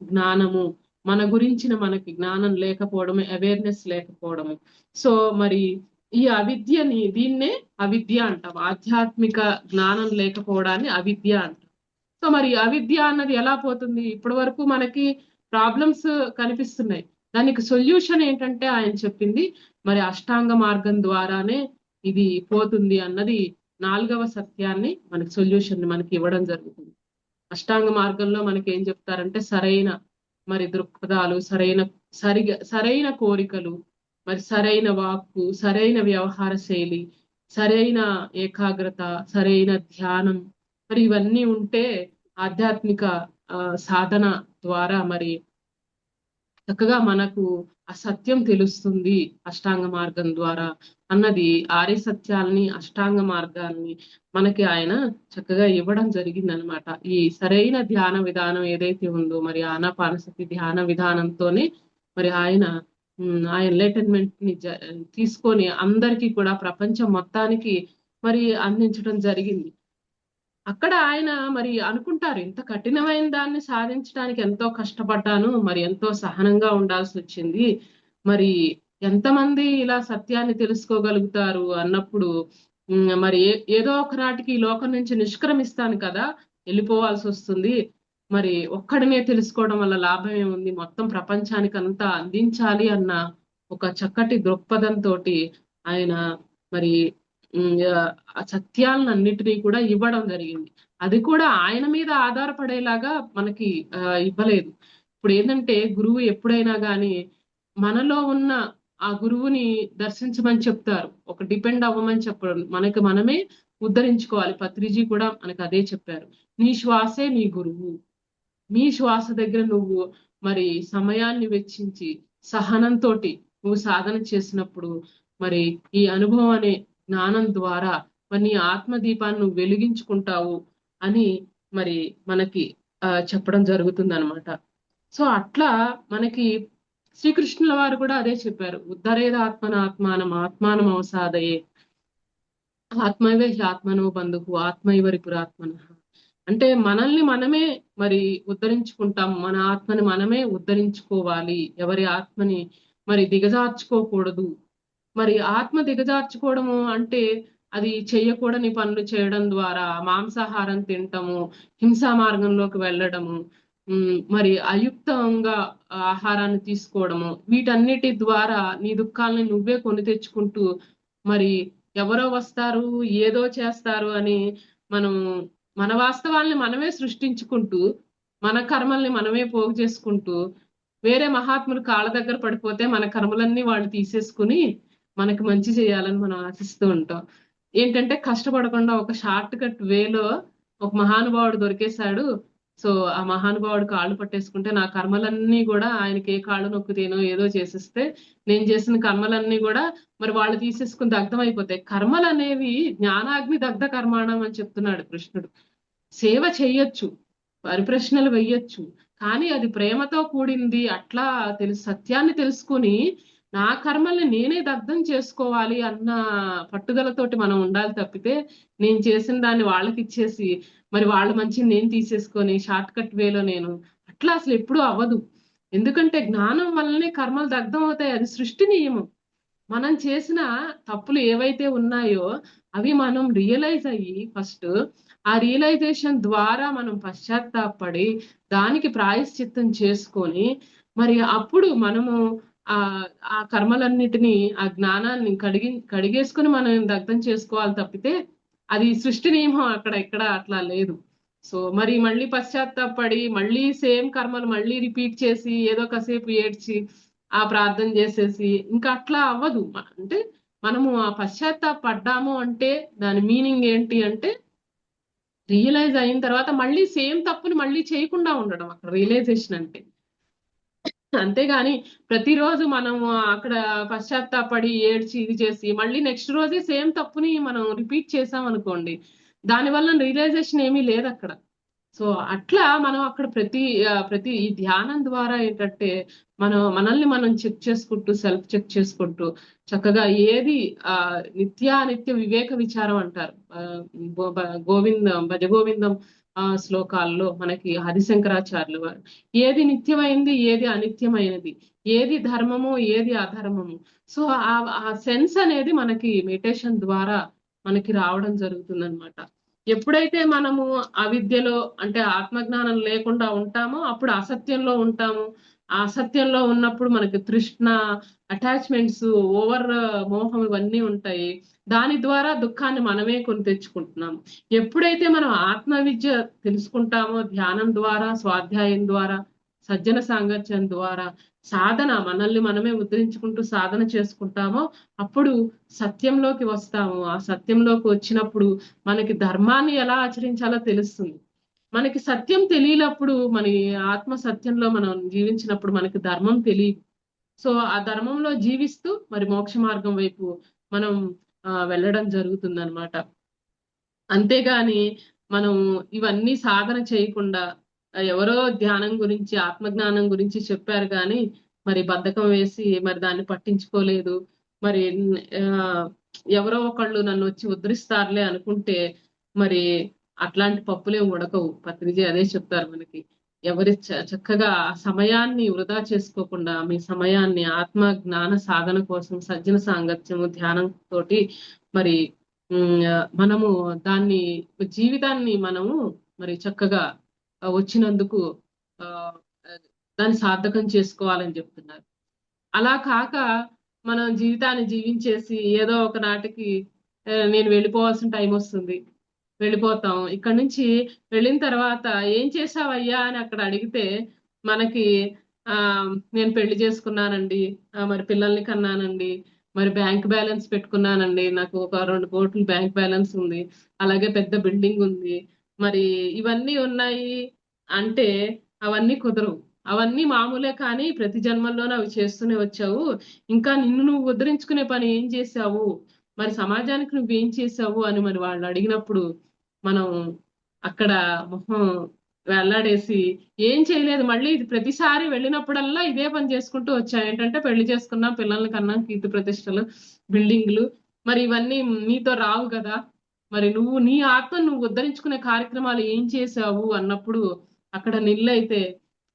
Speaker 2: జ్ఞానము, మన గురించిన మనకి జ్ఞానం లేకపోవడము, అవేర్నెస్ లేకపోవడము. సో మరి ఈ దీన్నే అవిద్య అంటాం. ఆధ్యాత్మిక జ్ఞానం లేకపోవడాన్ని అవిద్య అంటాం. సో మరి అవిద్య అన్నది ఎలా పోతుంది? ఇప్పటి వరకు మనకి ప్రాబ్లమ్స్ కనిపిస్తున్నాయి, దానికి సొల్యూషన్ ఏంటంటే ఆయన చెప్పింది మరి అష్టాంగ మార్గం ద్వారానే ఇది పోతుంది అన్నది 4వ సత్యాన్ని మనకి సొల్యూషన్ మనకి ఇవ్వడం జరుగుతుంది. అష్టాంగ మార్గంలో మనకి ఏం చెప్తారంటే సరైన మరి దృక్పథాలు, సరైన కోరికలు, మరి సరైన వాక్కు, సరైన వ్యవహార శైలి, సరైన ఏకాగ్రత, సరైన ధ్యానం, మరి ఇవన్నీ ఉంటే ఆధ్యాత్మిక సాధన ద్వారా మరి చక్కగా మనకు ఆ సత్యం తెలుస్తుంది అష్టాంగ మార్గం ద్వారా అన్నది. ఆర్య సత్యాల్ని, అష్టాంగ మార్గాల్ని మనకి ఆయన చక్కగా ఇవ్వడం జరిగింది అనమాట. ఈ సరైన ధ్యాన విధానం ఏదైతే ఉందో మరి ఆనాపానసతి ధ్యాన విధానంతోనే మరి ఆయన ఎన్లైటన్మెంట్ ని తీసుకొని అందరికీ కూడా ప్రపంచం మొత్తానికి మరి అందించడం జరిగింది. అక్కడ ఆయన మరి అనుకుంటారు, ఇంత కఠినమైన దాన్ని సాధించడానికి ఎంతో కష్టపడ్డాను, మరి ఎంతో సహనంగా ఉండాల్సి వచ్చింది, మరి ఎంతమంది ఇలా సత్యాన్ని తెలుసుకోగలుగుతారు అన్నప్పుడు మరి ఏదో ఒక నాటికి ఈ లోకం నుంచి నిష్క్రమిస్తాను కదా, వెళ్ళిపోవాల్సి వస్తుంది, మరి ఒక్కడనే తెలుసుకోవడం వల్ల లాభం ఏముంది, మొత్తం ప్రపంచానికి అంతా అందించాలి అన్న ఒక చక్కటి దృక్పథంతో ఆయన మరి ఆ సత్యాలన్నిటినీ కూడా ఇవ్వడం జరిగింది. అది కూడా ఆయన మీద ఆధారపడేలాగా మనకి ఇవ్వలేదు. ఇప్పుడు ఏంటంటే గురువు ఎప్పుడైనా గాని మనలో ఉన్న ఆ గురువుని దర్శించమని చెప్తారు, ఒక డిపెండ్ అవ్వమని చెప్పడం, మనకి మనమే ఉద్ధరించుకోవాలి. పత్రిజీ కూడా మనకు అదే చెప్పారు, నీ శ్వాసే నీ గురువు. నీ శ్వాస దగ్గర నువ్వు మరి సమయాన్ని వెచ్చించి సహనంతో నువ్వు సాధన చేసినప్పుడు మరి ఈ అనుభవం అనే జ్ఞానం ద్వారా మరి నీ ఆత్మదీపాన్ని నువ్వు వెలిగించుకుంటావు అని మరి మనకి చెప్పడం జరుగుతుంది అనమాట. సో అట్లా మనకి శ్రీకృష్ణుల వారు కూడా అదే చెప్పారు, ఉద్ధరేద ఆత్మానం అవసాదయే, ఆత్మైవే ఆత్మనో బంధువు ఆత్మైవ రిపురాత్మన. అంటే మనల్ని మనమే మరి ఉద్ధరించుకుంటాం, మన ఆత్మని మనమే ఉద్ధరించుకోవాలి, ఎవరి ఆత్మని మరి దిగజార్చుకోకూడదు. మరి ఆత్మ దిగజార్చుకోవడము అంటే అది చేయకూడని పనులు చేయడం ద్వారా, మాంసాహారం తినటము, హింసా మార్గంలోకి వెళ్ళడము, మరి అయుక్తంగా ఆహారాన్ని తీసుకోవడము, వీటన్నిటి ద్వారా నీ దుఃఖాలని నువ్వే కొని తెచ్చుకుంటూ మరి ఎవరో వస్తారు ఏదో చేస్తారు అని మనం మన వాస్తవాల్ని మనమే సృష్టించుకుంటూ, మన కర్మల్ని మనమే పోగు చేసుకుంటూ, వేరే మహాత్ములు కాళ్ళ దగ్గర పడిపోతే మన కర్మలన్నీ వాళ్ళు తీసేసుకుని మనకి మంచి చేయాలని మనం ఆశిస్తూ ఉంటాం. ఏంటంటే కష్టపడకుండా ఒక షార్ట్ కట్ వేలో ఒక మహానుభావుడు దొరికేశాడు, సో ఆ మహానుభావుడు కాళ్ళు పట్టేసుకుంటే నా కర్మలన్నీ కూడా ఆయనకి ఏ కాళ్ళు నొక్కుతేనో ఏదో చేసేస్తే నేను చేసిన కర్మలన్నీ కూడా మరి వాళ్ళు తీసేసుకుని దగ్ధం అయిపోతాయి. కర్మలు అనేవి జ్ఞానాగ్ని దగ్ధ కర్మాణం అని చెప్తున్నాడు కృష్ణుడు. సేవ చెయ్యొచ్చు, పరిప్రశ్నలు వెయ్యొచ్చు, కానీ అది ప్రేమతో కూడింది. అట్లా సత్యాన్ని తెలుసుకుని నా కర్మల్ని నేనే దగ్ధం చేసుకోవాలి అన్న పట్టుదలతోటి మనం ఉండాలి తప్పితే, నేను చేసిన దాన్ని వాళ్ళకి ఇచ్చేసి మరి వాళ్ళ మంచిని నేను తీసేసుకొని షార్ట్ కట్ వేలో నేను అట్లా అసలు ఎప్పుడూ అవ్వదు. ఎందుకంటే జ్ఞానం వల్లనే కర్మలు దగ్ధం అవుతాయి, అది సృష్టి నియమం. మనం చేసిన తప్పులు ఏవైతే ఉన్నాయో అవి మనం రియలైజ్ అయ్యి ఫస్ట్ ఆ రియలైజేషన్ ద్వారా మనం పశ్చాత్తాపడి దానికి ప్రాయశ్చిత్తం చేసుకొని మరి అప్పుడు మనము ఆ కర్మలన్నిటినీ, ఆ జ్ఞానాన్ని కడిగేసుకుని మనం దగ్ధం చేసుకోవాలి తప్పితే అది సృష్టి నియమం అక్కడ ఎక్కడ అట్లా లేదు. సో మరి మళ్ళీ పశ్చాత్తాపడి మళ్ళీ సేమ్ కర్మలు మళ్ళీ రిపీట్ చేసి ఏదో కాసేపు ఏడ్చి ఆ ప్రార్థన చేసేసి ఇంకా అట్లా అవ్వదు. అంటే మనము ఆ పశ్చాత్తాపడ్డాము అంటే దాని మీనింగ్ ఏంటి అంటే రియలైజ్ అయిన తర్వాత మళ్ళీ సేమ్ తప్పుని మళ్ళీ చేయకుండా ఉండడం అక్కడ రియలైజేషన్ అంటే. అంతేగాని ప్రతిరోజు మనము అక్కడ పశ్చాత్తాపడి ఏడ్చి ఇది చేసి మళ్ళీ నెక్స్ట్ రోజే సేమ్ తప్పుని మనం రిపీట్ చేసాం అనుకోండి, దానివల్ల రియలైజేషన్ ఏమీ లేదు అక్కడ. సో అట్లా మనం అక్కడ ప్రతి ఈ ధ్యానం ద్వారా ఏంటంటే మనల్ని మనం చెక్ చేసుకుంటూ సెల్ఫ్ చెక్ చేసుకుంటూ చక్కగా ఏది నిత్య వివేక విచారం అంటారు. గోవిందం భజ గోవిందం శ్లోకాల్లో మనకి హరిశంకరాచార్యులు వారు ఏది నిత్యమైంది ఏది అనిత్యమైనది, ఏది ధర్మము ఏది అధర్మము. సో ఆ సెన్స్ అనేది మనకి మెడిటేషన్ ద్వారా మనకి రావడం జరుగుతుందన్నమాట. ఎప్పుడైతే మనము అవిద్యలో అంటే ఆత్మజ్ఞానం లేకుండా ఉంటామో అప్పుడు అసత్యంలో ఉంటాము. ఆ అసత్యంలో ఉన్నప్పుడు మనకి తృష్ణ, అటాచ్మెంట్స్, ఓవర్ మోహం ఇవన్నీ ఉంటాయి. దాని ద్వారా దుఃఖాన్ని మనమే కొని తెచ్చుకుంటున్నాము. ఎప్పుడైతే మనం ఆత్మ విద్య తెలుసుకుంటామో ధ్యానం ద్వారా, స్వాధ్యాయం ద్వారా, సజ్జన సాంగత్యం ద్వారా, సాధన మనల్ని మనమే ఉద్ధరించుకుంటూ సాధన చేసుకుంటామో అప్పుడు సత్యంలోకి వస్తాము. ఆ సత్యంలోకి వచ్చినప్పుడు మనకి ధర్మాన్ని ఎలా ఆచరించాలో తెలుస్తుంది. మనకి సత్యం తెలియనప్పుడు మన ఆత్మ సత్యంలో మనం జీవించినప్పుడు మనకి ధర్మం తెలియదు. సో ఆ ధర్మంలో జీవిస్తూ మరి మోక్ష మార్గం వైపు మనం వెళ్ళడం జరుగుతుంది అనమాట. అంతేగాని మనం ఇవన్నీ సాధన చేయకుండా ఎవరో ధ్యానం గురించి ఆత్మజ్ఞానం గురించి చెప్పారు కానీ మరి బద్ధకం వేసి మరి దాన్ని పట్టించుకోలేదు, మరి ఎవరో ఒకళ్ళు నన్ను వచ్చి ఉద్ధరిస్తారులే అనుకుంటే మరి అట్లాంటి పప్పులే ఉడకవు. పత్రిజీ అదే చెప్తారు మనకి. ఎవరి చక్కగా సమయాన్ని వృధా చేసుకోకుండా మీ సమయాన్ని ఆత్మ జ్ఞాన సాధన కోసం సజ్జన సాంగత్యము ధ్యానం తోటి మరి మనము దాన్ని జీవితాన్ని మనము మరి చక్కగా వచ్చినందుకు దాన్ని సార్థకం చేసుకోవాలని చెప్తున్నారు. అలా కాక మనం జీవితాన్ని జీవించేసి ఏదో ఒక నాటికి నేను వెళ్ళిపోవాల్సిన టైం వస్తుంది, వెళ్ళిపోతాం. ఇక్కడ నుంచి వెళ్ళిన తర్వాత ఏం చేసావయ్యా అని అక్కడ అడిగితే మనకి నేను పెళ్లి చేసుకున్నానండి, మరి పిల్లల్ని కన్నానండి, మరి బ్యాంక్ బ్యాలెన్స్ పెట్టుకున్నానండి, నాకు ఒక 2 కోట్లు బ్యాంక్ బ్యాలెన్స్ ఉంది, అలాగే పెద్ద బిల్డింగ్ ఉంది, మరి ఇవన్నీ ఉన్నాయి అంటే అవన్నీ కుదరవు. అవన్నీ మామూలే కానీ ప్రతి జన్మల్లోనే అవి చేస్తూనే వచ్చావు. ఇంకా నిన్ను నువ్వు ఉద్ధరించుకునే పని ఏం చేసావు, మరి సమాజానికి నువ్వేం చేసావు అని మరి వాళ్ళు అడిగినప్పుడు మనం అక్కడ మొహం వెళ్లాడేసి ఏం చేయలేదు, మళ్ళీ ఇది ప్రతిసారి వెళ్ళినప్పుడల్లా ఇదే పని చేసుకుంటూ వచ్చా. ఏంటంటే పెళ్లి చేసుకున్నాం, పిల్లల్ని కన్నా, కీర్తి ప్రతిష్టలు, బిల్డింగ్లు, మరి ఇవన్నీ నీతో రావు కదా, మరి నువ్వు నీ ఆత్మను నువ్వు ఉద్ధరించుకునే కార్యక్రమాలు ఏం చేసావు అన్నప్పుడు అక్కడ నిల్లైతే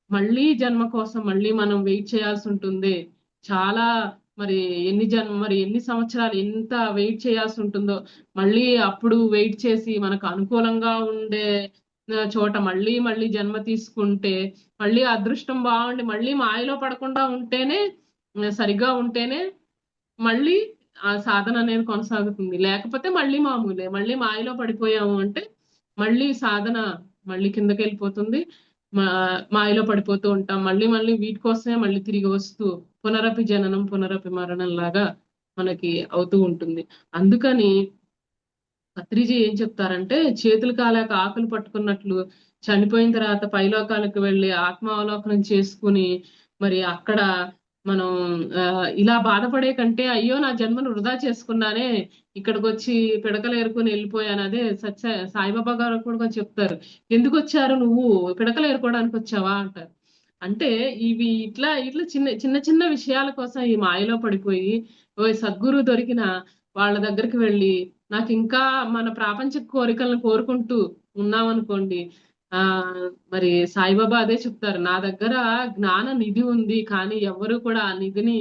Speaker 2: మళ్ళీ జన్మ కోసం మళ్ళీ మనం వెయిట్ చేయాల్సి ఉంటుంది. చాలా మరి ఎన్ని సంవత్సరాలు ఎంత వెయిట్ చేయాల్సి ఉంటుందో, మళ్ళీ అప్పుడు వెయిట్ చేసి మనకు అనుకూలంగా ఉండే చోట మళ్ళీ మళ్ళీ జన్మ తీసుకుంటే మళ్ళీ అదృష్టం బాగుండి మళ్ళీ మాయలో పడకుండా ఉంటేనే, సరిగ్గా ఉంటేనే మళ్ళీ ఆ సాధన అనేది కొనసాగుతుంది. లేకపోతే మళ్ళీ మామూలే. మళ్ళీ మాయలో పడిపోయాము అంటే మళ్ళీ సాధన మళ్ళీ కిందకి వెళ్ళిపోతుంది, మాయలో పడిపోతూ ఉంటాం. మళ్ళీ మళ్ళీ వీటి కోసమే మళ్ళీ తిరిగి వస్తూ పునరపి జననం పునరపి మరణం లాగా మనకి అవుతూ ఉంటుంది. అందుకని పత్రిజీ ఏం చెప్తారంటే చేతులు కాలేక ఆకులు పట్టుకున్నట్లు చనిపోయిన తర్వాత పైలోకాలకు వెళ్ళి ఆత్మావలోకనం చేసుకుని మరి అక్కడ మనం ఇలా బాధపడే కంటే అయ్యో నా జన్మను వృధా చేసుకున్నానే, ఇక్కడికి వచ్చి పిడకలు ఏరుకొని వెళ్ళిపోయాను. అదే సాయిబాబా గారు కూడా చెప్తారు, ఎందుకు వచ్చారు నువ్వు, పిడకలు ఏరుకోవడానికి వచ్చావా అంటారు. అంటే ఇవి ఇట్లా ఇట్లా చిన్న చిన్న చిన్న విషయాల కోసం ఈ మాయలో పడిపోయి సద్గురు దొరికిన వాళ్ళ దగ్గరికి వెళ్ళి నాకు ఇంకా మన ప్రాపంచిక కోరికలను కోరుకుంటూ ఉన్నామనుకోండి, మరి సాయిబాబా అదే చెప్తారు, నా దగ్గర జ్ఞాన నిధి ఉంది కానీ ఎవరు కూడా ఆ నిధిని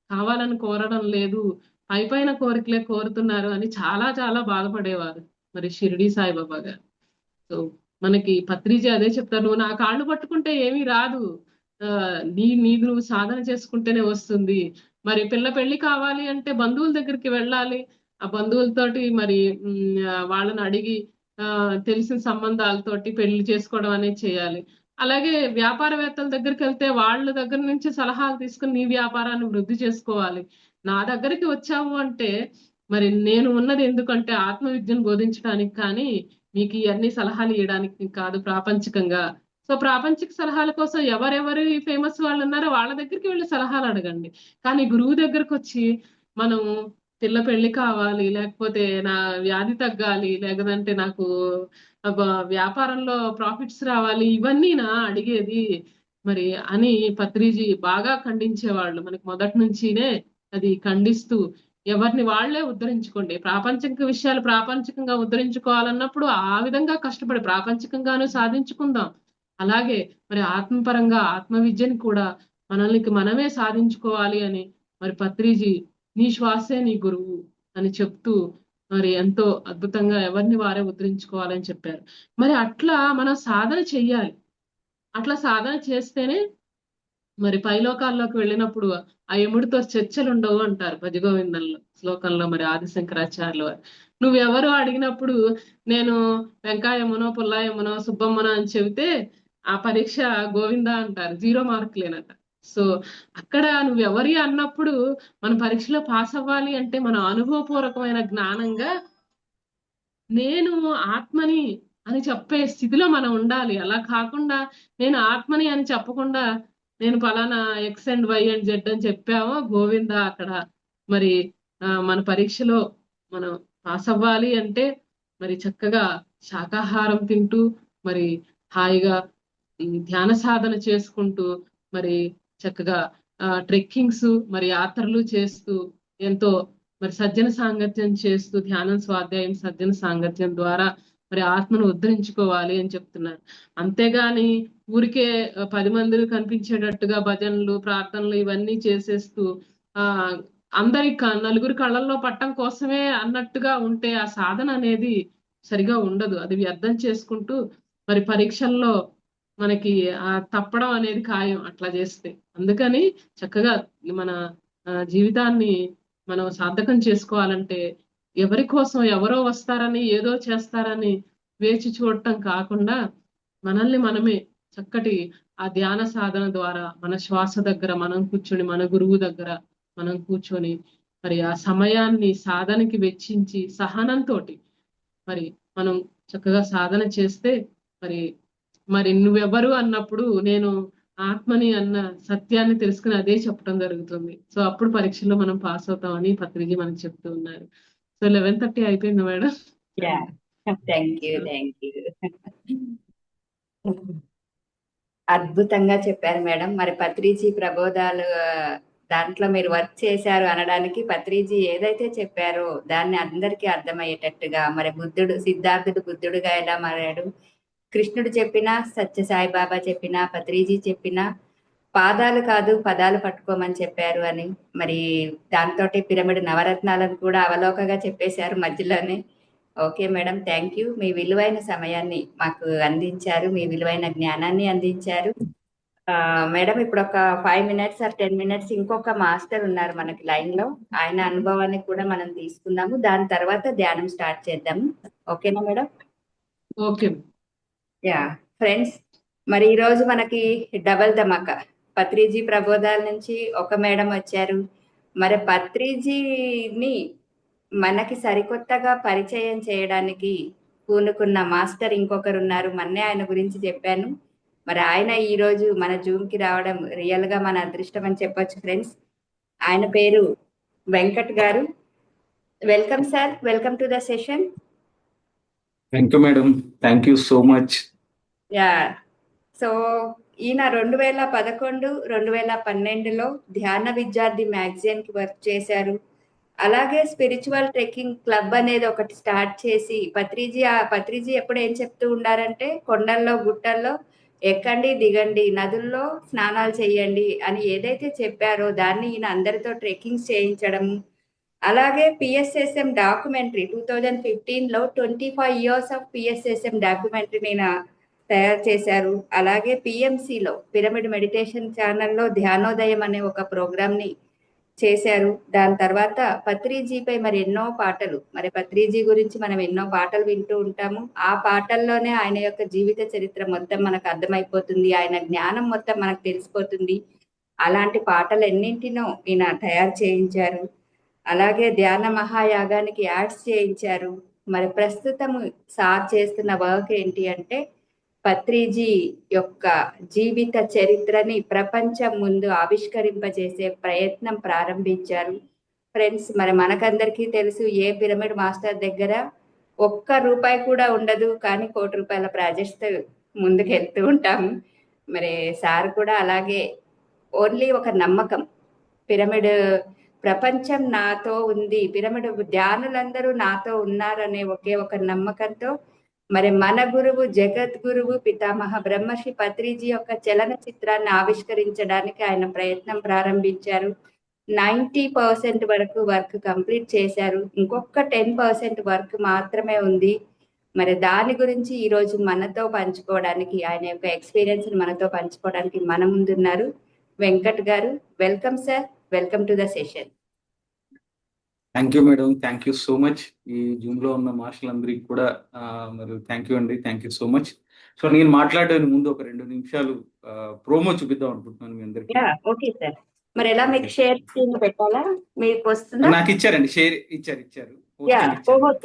Speaker 2: కావాలని కోరడం లేదు, పైపైన కోరికలే కోరుతున్నారు అని చాలా చాలా బాధపడేవారు మరి షిరిడి సాయిబాబా గారు. సో మనకి పత్రిజీ అదే చెప్తారు, నువ్వు నా కాళ్ళు పట్టుకుంటే ఏమీ రాదు, నీది నువ్వు సాధన చేసుకుంటేనే వస్తుంది. మరి పిల్ల పెళ్లి కావాలి అంటే బంధువుల దగ్గరికి వెళ్ళాలి, ఆ బంధువులతోటి మరి వాళ్ళని అడిగి తెలిసిన సంబంధాలతోటి పెళ్లి చేసుకోవడం అనేది చేయాలి. అలాగే వ్యాపారవేత్తల దగ్గరికి వెళ్తే వాళ్ళ దగ్గర నుంచి సలహాలు తీసుకుని నీ వ్యాపారాన్ని వృద్ధి చేసుకోవాలి. నా దగ్గరికి వచ్చావు అంటే మరి నేను ఉన్నది ఎందుకంటే ఆత్మ విద్యను బోధించడానికి కానీ మీకు ఇవన్నీ సలహాలు ఇవ్వడానికి కాదు ప్రాపంచికంగా. సో ప్రాపంచిక సలహాల కోసం ఎవరెవరు ఫేమస్ వాళ్ళు ఉన్నారో వాళ్ళ దగ్గరికి వెళ్ళి సలహాలు అడగండి. కానీ గురువు దగ్గరకు వచ్చి మనం పిల్ల పెళ్లి కావాలి, లేకపోతే నా వ్యాధి తగ్గాలి, లేకపోతే నాకు వ్యాపారంలో ప్రాఫిట్స్ రావాలి, ఇవన్నీ నా అడిగేది మరి అని పత్రిజీ బాగా ఖండించేవాళ్ళు. మనకి మొదటి నుంచినే అది ఖండిస్తూ ఎవరిని వాళ్లే ఉద్ధరించుకోండి. ప్రాపంచిక విషయాలు ప్రాపంచికంగా ఉద్ధరించుకోవాలన్నప్పుడు ఆ విధంగా కష్టపడి ప్రాపంచికంగాను సాధించుకుందాం. అలాగే మరి ఆత్మపరంగా ఆత్మ విద్యని కూడా మనల్ని మనమే సాధించుకోవాలి అని మరి పత్రిజీ నీ శ్వాసే నీ గురువు అని చెప్తూ మరి ఎంతో అద్భుతంగా ఎవరిని వారే ఉద్ధరించుకోవాలని చెప్పారు. మరి అట్లా మనం సాధన చెయ్యాలి. అట్లా సాధన చేస్తేనే మరి పైలోకాల్లోకి వెళ్ళినప్పుడు ఆ యముడితో చర్చలు ఉండవు అంటారు భజగోవిందంలో శ్లోకంలో మరి ఆదిశంకరాచార్యులు వారు. నువ్వెవరు అడిగినప్పుడు నేను వెంకాయమ్మనో పుల్లాయమ్మనో సుబ్బమ్మనో అని చెబితే ఆ పరీక్ష గోవిందా అంటారు, 0 మార్కులేనట. సో అక్కడ నువ్వెవరి అన్నప్పుడు మన పరీక్షలో పాస్ అవ్వాలి అంటే మన అనుభవపూర్వకమైన జ్ఞానంగా నేను ఆత్మని అని చెప్పే స్థితిలో మనం ఉండాలి. అలా కాకుండా నేను ఆత్మని అని చెప్పకుండా నేను పలానా X and Y and Z అని చెప్పామో గోవింద అక్కడ మరి మన పరీక్షలో మనం పాస్ అవ్వాలి అంటే మరి చక్కగా శాకాహారం తింటూ మరి హాయిగా ధ్యాన సాధన చేసుకుంటూ మరి చక్కగా ట్రెక్కింగ్స్ మరి యాత్రలు చేస్తూ ఎంతో మరి సజ్జన సాంగత్యం చేస్తూ ధ్యానం స్వాధ్యాయం సజ్జన సాంగత్యం ద్వారా మరి ఆత్మను ఉద్ధరించుకోవాలి అని చెప్తున్నారు. అంతేగాని ఊరికే 10 మందిని కనిపించేటట్టుగా భజనలు ప్రార్థనలు ఇవన్నీ చేసేస్తూ ఆ అందరి నలుగురి కళ్ళల్లో పట్టం కోసమే అన్నట్టుగా ఉంటే ఆ సాధన అనేది సరిగా ఉండదు. అది వ్యర్థం చేసుకుంటూ మరి పరీక్షల్లో మనకి తప్పడం అనేది ఖాయం అట్లా చేస్తే. అందుకని చక్కగా మన జీవితాన్ని మనం సార్థకం చేసుకోవాలంటే ఎవరి కోసం ఎవరో వస్తారని ఏదో చేస్తారని వేచి చూడటం కాకుండా మనల్ని మనమే చక్కటి ఆ ధ్యాన సాధన ద్వారా మన శ్వాస దగ్గర మనం కూర్చొని మన గురువు దగ్గర మనం కూర్చొని మరి ఆ సమయాన్ని సాధనకి వెచ్చించి సహనంతో మరి మనం చక్కగా సాధన చేస్తే మరి మరి నువ్వెవరు అన్నప్పుడు నేను ఆత్మని అన్న సత్యాన్ని తెలుసుకుని అదే చెప్పడం జరుగుతుంది. సో అప్పుడు పరీక్షల్లో మనం పాస్ అవుతామని పత్రిజీ మనకు చెప్తూ ఉన్నారు. సో 11:30 అయిపోయింది మేడం.
Speaker 1: Thank you. అద్భుతంగా చెప్పారు మేడం. మరి పత్రిజీ ప్రబోధాలు దాంట్లో మీరు వర్క్ చేశారు అనడానికి పత్రిజీ ఏదైతే చెప్పారో దాన్ని అందరికీ అర్థమయ్యేటట్టుగా మరి సిద్ధార్థుడు బుద్ధుడుగా ఎలా మారాడు, కృష్ణుడు చెప్పినా సత్య సాయిబాబా చెప్పినా పత్రిజీ చెప్పినా పాదాలు కాదు పదాలు పట్టుకోమని చెప్పారు అని మరి దాంతో పిరమిడ్ నవరత్నాలను కూడా అవలోకగా చెప్పేశారు మధ్యలోనే. Okay madam, thank you. మీ విలువైన సమయాన్ని మాకు అందించారు, మీ విలువైన జ్ఞానాన్ని అందించారు. మేడం ఇప్పుడు ఒక 5 మినిట్స్ ఆర్ 10 మినిట్స్ ఇంకొక మాస్టర్ ఉన్నారు మనకి లైన్ లో, ఆయన అనుభవాన్ని కూడా మనం తీసుకుందాము. దాని తర్వాత ధ్యానం స్టార్ట్ చేద్దాము. ఓకేనా మేడం?
Speaker 2: ఓకే.
Speaker 1: యా ఫ్రెండ్స్, మరి ఈ రోజు మనకి డబల్ ధమాకా పత్రిజీ ప్రబోధాల నుంచి ఒక మేడం వచ్చారు. మరి పత్రిజీని మనకి సరికొత్తగా పరిచయం చేయడానికి పూనుకున్న మాస్టర్ ఇంకొకరు ఉన్నారు. మొన్నే ఆయన గురించి చెప్పాను. మరి ఆయన ఈ రోజు మన జూమ్ కి రావడం రియల్ గా మన అదృష్టం అని చెప్పొచ్చు ఫ్రెండ్స్. ఆయన పేరు వెంకట్ గారు. Welcome sir, welcome to the session.
Speaker 3: Thank you madam, thank you so much.
Speaker 1: Yeah, so ఈయన 2011 2012లో ధ్యాన విద్యార్థి మ్యాగజైన్ కి వర్క్ చేశారు. అలాగే స్పిరిచువల్ ట్రెక్కింగ్ క్లబ్ అనేది ఒకటి స్టార్ట్ చేసి పత్రిజీ ఎప్పుడు ఏం చెప్తూ ఉండారంటే కొండల్లో గుట్టల్లో ఎక్కండి దిగండి, నదుల్లో స్నానాలు చేయండి అని ఏదైతే చెప్పారో దాన్ని ఈయన అందరితో ట్రెక్కింగ్స్ చేయించడం. అలాగే పిఎస్ఎస్ఎం డాక్యుమెంటరీ 2015లో 25 years ఆఫ్ పిఎస్ఎస్ఎం డాక్యుమెంటరీ ఈయన తయారు చేశారు. అలాగే పిఎంసిలో పిరమిడ్ మెడిటేషన్ ఛానల్లో ధ్యానోదయం అనే ఒక ప్రోగ్రామ్ ని చేశారు. దాని తర్వాత పత్రిజీపై మరి ఎన్నో పాటలు, మరి పత్రిజీ గురించి మనం ఎన్నో పాటలు వింటూ ఉంటాము. ఆ పాటల్లోనే ఆయన యొక్క జీవిత చరిత్ర మొత్తం మనకు అర్థమైపోతుంది, ఆయన జ్ఞానం మొత్తం మనకు తెలిసిపోతుంది. అలాంటి పాటలు ఎన్నింటినో ఈయన తయారు చేయించారు. అలాగే ధ్యాన మహాయాగానికి యాడ్స్ చేయించారు. మరి ప్రస్తుతం సార్ చేస్తున్న వర్క్ ఏంటి అంటే పత్రిజీ యొక్క జీవిత చరిత్రని ప్రపంచం ముందు ఆవిష్కరింపజేసే ప్రయత్నం ప్రారంభించారు. ఫ్రెండ్స్, మరి మనకందరికీ తెలుసు, ఏ పిరమిడ్ మాస్టర్ దగ్గర ఒక్క రూపాయి కూడా ఉండదు, కానీ ₹1,00,00,000 ప్రాజెక్ట్స్ ముందుకు వెళ్తూ ఉంటాము. మరి సార్ కూడా అలాగే ఓన్లీ ఒక నమ్మకం, పిరమిడ్ ప్రపంచం నాతో ఉంది, పిరమిడ్ ధ్యానులందరూ నాతో ఉన్నారనే ఒకే ఒక నమ్మకంతో మరి మన గురువు, జగద్గురువు, పితామహ బ్రహ్మర్షి పత్రిజీ యొక్క చలనచిత్రాన్ని ఆవిష్కరించడానికి ఆయన ప్రయత్నం ప్రారంభించారు. 90% వరకు వర్క్ కంప్లీట్ చేశారు. ఇంకొక 10% వర్క్ మాత్రమే ఉంది. మరి దాని గురించి ఈరోజు మనతో పంచుకోవడానికి, ఆయన యొక్క ఎక్స్పీరియన్స్ మనతో పంచుకోవడానికి మన ముందున్నారు వెంకట్ గారు. Welcome sir, welcome to the session.
Speaker 3: Thank you madam, thank you so much. ఈ జూమ్ లో ఉన్న మాస్టర్లందరికీ కూడా మరి థ్యాంక్ యూ అండి, thank you so much. So నేను మాట్లాడే ముందు ఒక 2 నిమిషాలు ప్రోమో చూపిద్దాం అనుకుంటున్నాను మీ అందరికి.
Speaker 1: Okay sir. మరి ఎలా మీకు షేర్ స్క్రీన్ పెట్టాలా? మీకు వస్తుందా?
Speaker 3: నాకు ఇచ్చారండి, షేర్ ఇచ్చారు.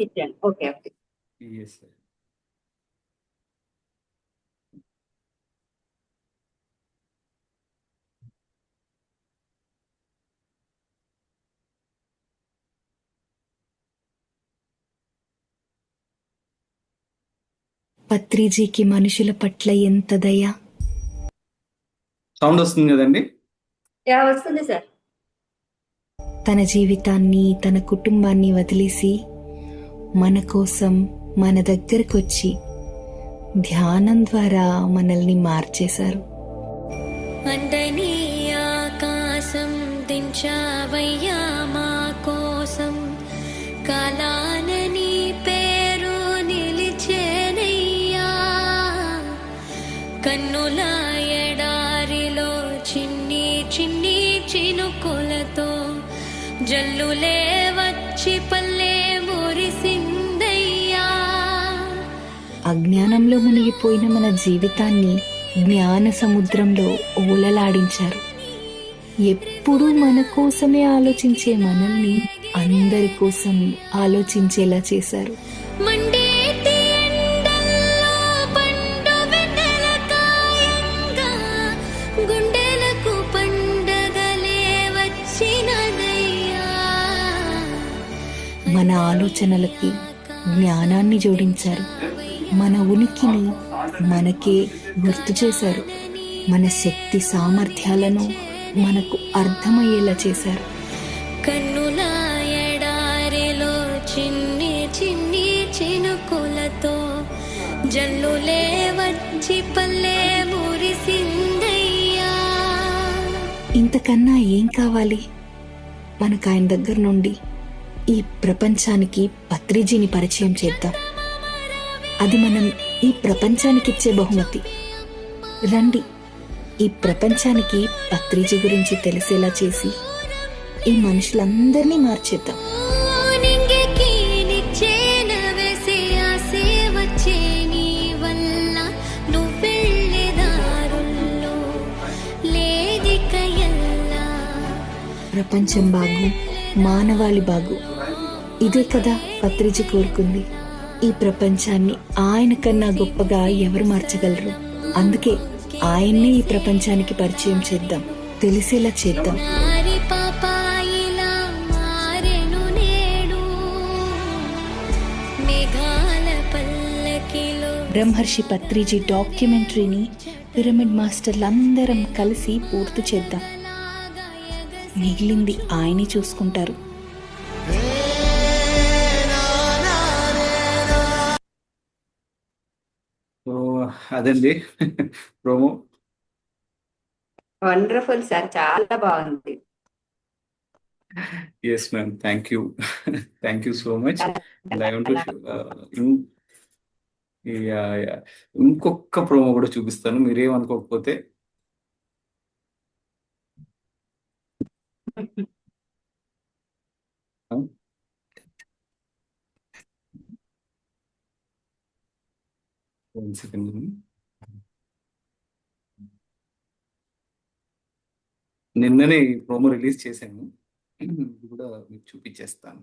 Speaker 1: ఇచ్చాను. Okay okay.
Speaker 3: Yes, sir.
Speaker 4: పత్రిజీకి మనుషుల పట్ల ఎంత దయ.
Speaker 3: సౌండ్ వస్తుంది కదండి?
Speaker 1: వస్తుంది సార్.
Speaker 4: తన జీవితాన్ని, తన కుటుంబాన్ని వదిలేసి మన కోసం మన దగ్గరకు వచ్చి ధ్యానం ద్వారా మనల్ని మార్చేశారు.
Speaker 5: అందని ఆకాశం దించావయ్యా మా కోసం, కాలానని పేరు నిలిచేనయ్యా. కన్నుల ఎడారిలో చిన్ని చిన్ని చినుకులతో జల్లులే వచ్చి పల్లె మురిసిందయ్యా.
Speaker 4: అజ్ఞానంలో మునిగిపోయిన మన జీవితాన్ని జ్ఞాన సముద్రంలో ఓలలాడించారు. ఎప్పుడూ మన కోసమే ఆలోచించే మనల్ని అందరి కోసం ఆలోచించేలా చేశారు.
Speaker 5: మండేటి ఎండల్లో పండు వెన్నెల కాయంగా, గుండెలకు పండగలే వచ్చినదయ్యా.
Speaker 4: మన ఆలోచనలకి జ్ఞానాన్ని జోడించారు. మన ఉనికిని మనకే గుర్తు చేశారు. మన శక్తి సామర్థ్యాలను మనకు అర్థమయ్యేలా చేశారు.
Speaker 5: కన్నుల ఎడారిలో చిన్ని చిన్ని చినుకులతో జల్లులే వచ్చి పల్లె మురిసిందయ్యా.
Speaker 4: ఇంతకన్నా ఏం కావాలి? మనకు ఆయన దగ్గర నుండి ఈ ప్రపంచానికి పత్రిజీని పరిచయం చేద్దాం. అది మనం ఈ ప్రపంచానికి ఇచ్చే బహుమతి. రండి, ఈ ప్రపంచానికి పత్రిజీ గురించి తెలిసేలా చేసి ఈ మనుషులందరినీ మార్చేద్దాం.
Speaker 5: నింగికి నిచ్చేన వేసే ఆసే వచ్చే నీ వల్ల, నువ్వెళ్ళే దారుల్లో లేదిక ఎల్లా.
Speaker 4: ప్రపంచం బాగు, మానవాళి బాగు, ఇదే కదా పత్రిజీ కోరుకుంది. ఈ ప్రపంచాన్ని ఆయన కన్నా గొప్పగా ఎవరు మార్చగలరు? అందుకే ఆయన్నే ఈ ప్రపంచానికి పరిచయం చేద్దాం, తెలిసేలా చేద్దాం.
Speaker 5: నారి పాపాయిలా మారెను నేడు, మేఘాల పల్లకిలో.
Speaker 4: బ్రహ్మర్షి పత్రిజీ డాక్యుమెంటరీని పిరమిడ్ మాస్టర్లందరం కలిసి పూర్తి చేద్దాం. మిగిలింది ఆయనే చూసుకుంటారు.
Speaker 3: సో అదండి ప్రోమో.
Speaker 1: వండర్ఫుల్ సార్, చాలా బాగుంది.
Speaker 3: Yes ma'am, thank you, thank you so much. I want to ఇంకొక ప్రోమో కూడా చూపిస్తాను, మీరేమనుకోకపోతే. One second. నిన్ననే ప్రోమో రిలీజ్ చేశాను, ఇది కూడా మీకు చూపించేస్తాను.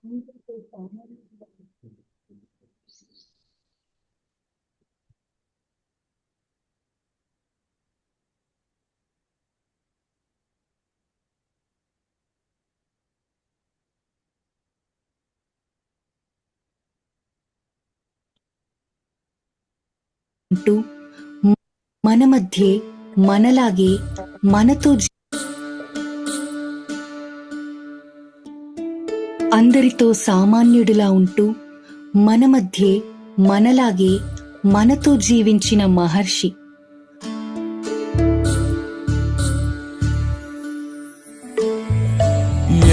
Speaker 4: అంటూ మన మధ్యే మనలాగే మనతో అందరితో సామాన్యుడిలా ఉంటూ మన మధ్యే మనలాగే మనతో జీవించిన మహర్షి.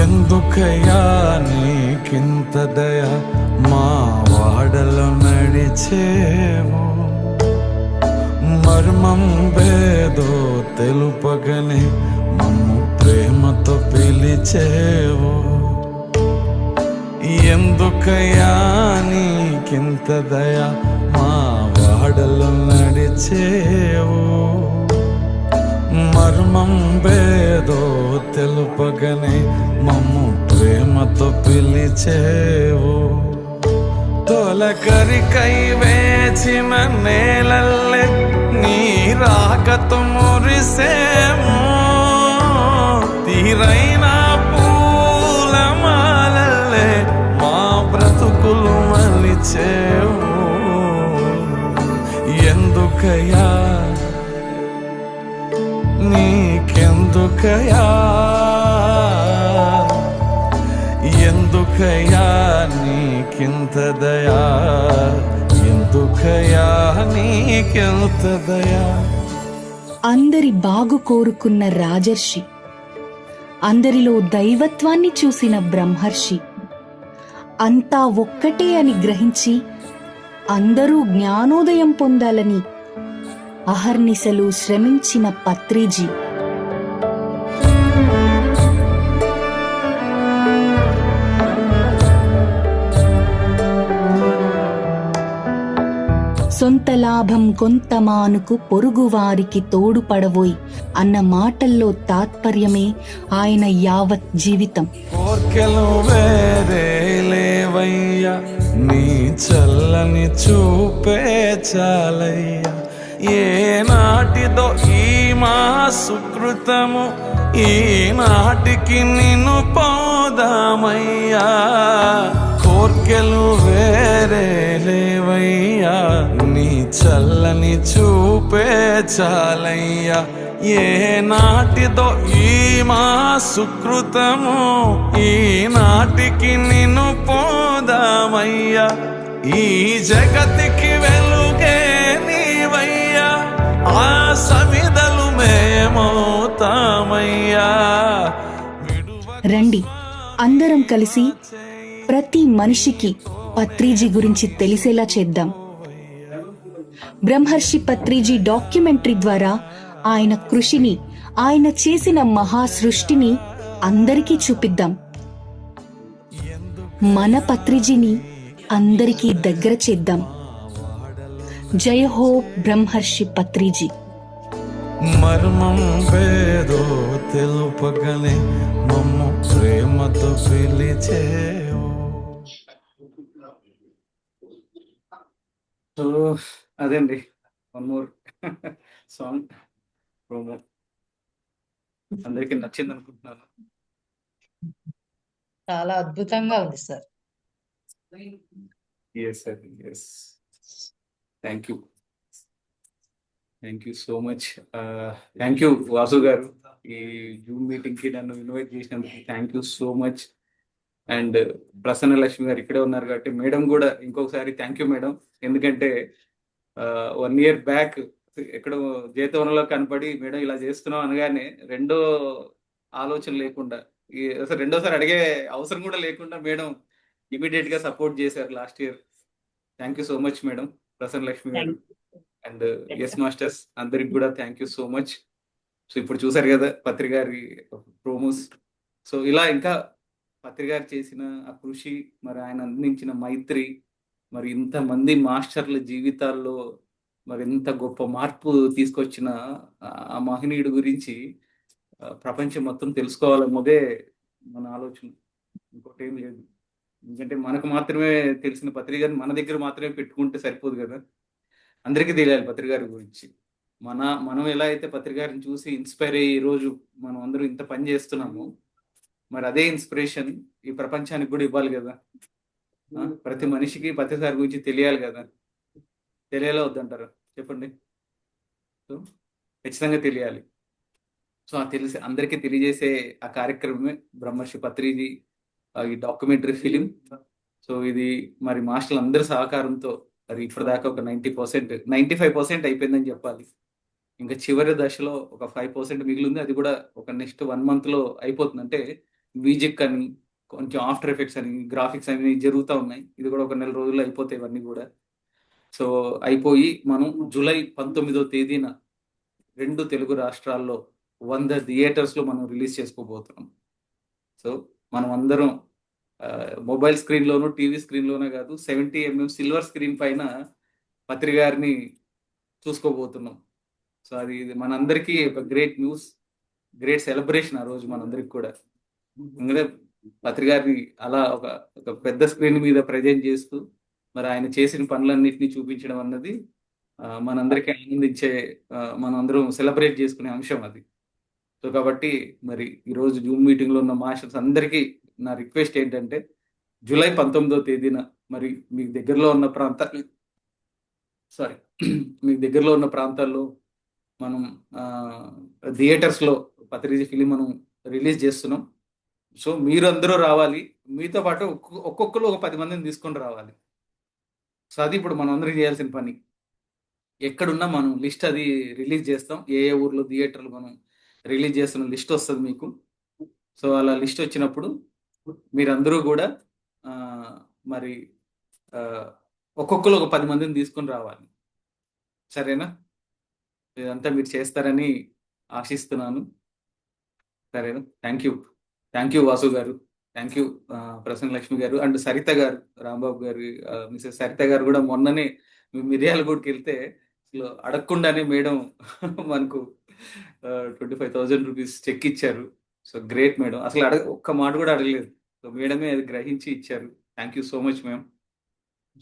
Speaker 6: ఎందుకయ్యా నీకింత దయ మా వాడలో నడిచేవు, మర్మం వేదో తెలుపగనే మమ్ము ప్రేమతో పిలిచేవు. ఎందుకయ్యా నీకింత దయ మా వాడలో నడిచేవు, మర్మం వేదో తెలుపగనే మమ్ము ప్రేమతో పిలిచేవు. తొలకరికై వేచిన నేలల్లే నీ రాకతో మురిసేము, తీరైన పూలమాలల్లే మా బ్రతుకులు మలిచేవు. ఎందుకయ్యా నీకెందుకయ్యా, ఎందుకయ్యా నీకింత దయా, ఎందుకయ్యా నీకింత దయా.
Speaker 4: అందరి బాగు కోరుకున్న రాజర్షి, అందరిలో దైవత్వాన్ని చూసిన బ్రహ్మర్షి, అంతా ఒక్కటే అని గ్రహించి అందరూ జ్ఞానోదయం పొందాలని అహర్నిశలు శ్రమించిన పత్రిజీ. సొంత లాభం కొంత మానుకు పొరుగువారికి తోడుపడవోయ్ అన్న మాటల్లో తాత్పర్యమే ఆయన యావత్ జీవితం.
Speaker 6: కోర్కెలు వేరే లేవయ్యా, నీ చల్లని చూపే చాలయ్యా. ఏ నాటిదో ఈ మా సుకృతము, ఈ నాటికి నిన్ను పోదామయ్యా. కోర్కెలు వేరే లేవయ్యా, నీ చల్లని చూపే చాలయ్యా. ఏ నాటిదో ఈ మా సుకృతము, ఈ నాటికి నిన్ను పోదామయ్యా. ఈ జగతికి వెలుగే నీవయ్యా, ఆ సమిదలు మేమవుతామయ్యా.
Speaker 4: రండి అందరం కలిసి ప్రతి మనిషికి పత్రిజీ గురించి తెలిసేలా చేద్దాం. బ్రహ్మర్షి పత్రిజీ డాక్యుమెంటరీ ద్వారా ఆయన కృషిని, ఆయన చేసిన మహాసృష్టిని అందరికీ చూపిద్దాం. మన పత్రిజీని అందరికీ దగ్గర చేద్దాం. జయ హో బ్రహ్మర్షి పత్రిజీ.
Speaker 6: మర్మం వేదో తెలుపగనే మమ్ము ప్రేమతో పిలిచేవు.
Speaker 3: సో అదండి, వన్ మోర్ సాంగ్ ప్రోమో. అందరికి నచ్చింది అనుకుంటున్నాను.
Speaker 7: చాలా అద్భుతంగా ఉంది sir.
Speaker 3: Yes sir, yes. Thank you, thank you so much. Thank you Vasu garu, ఈ జూమ్ మీటింగ్ కి నన్ను ఇన్వైట్ చేసినందుకు thank you so much. And Prasanna Lakshmi garu ఇక్కడే ఉన్నారు కాబట్టి మేడం కూడా ఇంకొకసారి థ్యాంక్ యూ మేడం. ఎందుకంటే 1 year బ్యాక్ ఎక్కడో జేతవనంలో కనపడి మేడం ఇలా చేస్తున్నాం అనగానే రెండో ఆలోచన లేకుండా, అసలు రెండోసారి అడిగే అవసరం కూడా లేకుండా మేడం ఇమీడియట్ గా సపోర్ట్ చేశారు last year. Thank you so much madam, Prasanna Lakshmi గారు. అండ్ ఎస్ మాస్టర్స్ అందరికి కూడా thank you so much. So ఇప్పుడు చూసారు కదా పత్రి గారి ప్రోమోస్. సో ఇలా ఇంకా పత్రి గారు చేసిన ఆ కృషి, మరి ఆయన అందించిన మైత్రి, మరి ఇంతమంది మాస్టర్ల జీవితాల్లో మరి ఇంత గొప్ప మార్పు తీసుకొచ్చిన ఆ మహనీయుడు గురించి ప్రపంచం మొత్తం తెలుసుకోవాలన్నదే మన ఆలోచన, ఇంకోటి ఏం లేదు. ఎందుకంటే మనకు మాత్రమే తెలిసిన పత్రికని మన దగ్గర మాత్రమే పెట్టుకుంటే సరిపోదు కదా, అందరికీ తెలియాలి పత్రిక గారి గురించి. మనం ఎలా అయితే పత్రిక గారిని చూసి ఇన్స్పైర్ అయ్యి ఈరోజు మనం అందరూ ఇంత పని చేస్తున్నాము, మరి అదే ఇన్స్పిరేషన్ ఈ ప్రపంచానికి కూడా ఇవ్వాలి కదా. ప్రతి మనిషికి పత్రిక గారి గురించి తెలియాలి కదా, తెలియాలా వద్దంటారా చెప్పండి? సో ఖచ్చితంగా తెలియాలి. సో ఆ తెలిసి అందరికీ తెలియజేసే ఆ కార్యక్రమమే బ్రహ్మర్షి పత్రిజీ ఈ డాక్యుమెంటరీ ఫిలిం. సో ఇది మరి మాస్టర్లు అందరి సహకారంతో మరి ఇప్పటిదాకా ఒక 90%, 95% అయిపోయిందని చెప్పాలి. ఇంకా చివరి దశలో ఒక 5% మిగిలింది. అది కూడా ఒక నెక్స్ట్ 1 monthలో అయిపోతుంది. అంటే మ్యూజిక్ అని, కొంచెం ఆఫ్టర్ ఎఫెక్ట్స్ అని, గ్రాఫిక్స్ అని జరుగుతూ ఉన్నాయి. ఇది కూడా ఒక 4 రోజుల్లో అయిపోతాయి ఇవన్నీ కూడా. సో అయిపోయి మనం జూలై 19వ తేదీన 2 తెలుగు రాష్ట్రాల్లో 100 థియేటర్స్లో మనం రిలీజ్ చేసుకోబోతున్నాం. సో మనం అందరం మొబైల్ స్క్రీన్లోనూ, టీవీ స్క్రీన్లోనే కాదు, 70 mm సిల్వర్ స్క్రీన్ పైన పత్రిక గారిని చూసుకోబోతున్నాం. సో అది మనందరికీ ఒక గ్రేట్ న్యూస్, గ్రేట్ సెలబ్రేషన్ ఆ రోజు మనందరికి కూడా. ఎందుకంటే పత్రిక గారిని అలా ఒక పెద్ద స్క్రీన్ మీద ప్రజెంట్ చేస్తూ మరి ఆయన చేసిన పనులన్నింటినీ చూపించడం అన్నది మనందరికీ ఆనందించే, మనం అందరం సెలబ్రేట్ చేసుకునే అంశం అది. సో కాబట్టి మరి ఈరోజు జూమ్ మీటింగ్లో ఉన్న మాస్టర్స్ అందరికీ నా రిక్వెస్ట్ ఏంటంటే, జూలై 19వ తేదీన మరి మీకు దగ్గరలో ఉన్న మీకు దగ్గరలో ఉన్న ప్రాంతాల్లో మనం థియేటర్స్లో పత్రిజీ ఫిలిం మనం రిలీజ్ చేస్తున్నాం. సో మీరు అందరూ రావాలి, మీతో పాటు ఒక్కొక్కరు ఒక 10 మందిని తీసుకొని రావాలి. సో అది ఇప్పుడు మనం అందరం చేయాల్సిన పని. ఎక్కడున్నా మనం లిస్ట్ అది రిలీజ్ చేస్తాం, ఏ ఊర్లో థియేటర్లు మనం రిలీజ్ చేస్తున్న లిస్ట్ వస్తుంది మీకు. సో అలా లిస్ట్ వచ్చినప్పుడు మీరందరూ కూడా మరి ఒక్కొక్కరు ఒక 10 మందిని తీసుకొని రావాలి. సరేనా? ఇదంతా మీరు చేస్తారని ఆశిస్తున్నాను. సరేనా? థ్యాంక్ యూ వాసు గారు, థ్యాంక్ యూ ప్రసన్న లక్ష్మి గారు అండ్ సరిత గారు, రాంబాబు గారు, మిసెస్ సరిత గారు కూడా మొన్ననే మిర్యాలగూడకి వెళ్తే అసలు అడగకుండానే మేడం మనకు 25,000 రూపీస్ చెక్ ఇచ్చారు. సో గ్రేట్ మేడం, అసలు ఒక్క మాట కూడా అడగలేదు. సో మేడమే అది గ్రహించి ఇచ్చారు. Thank you so much ma'am.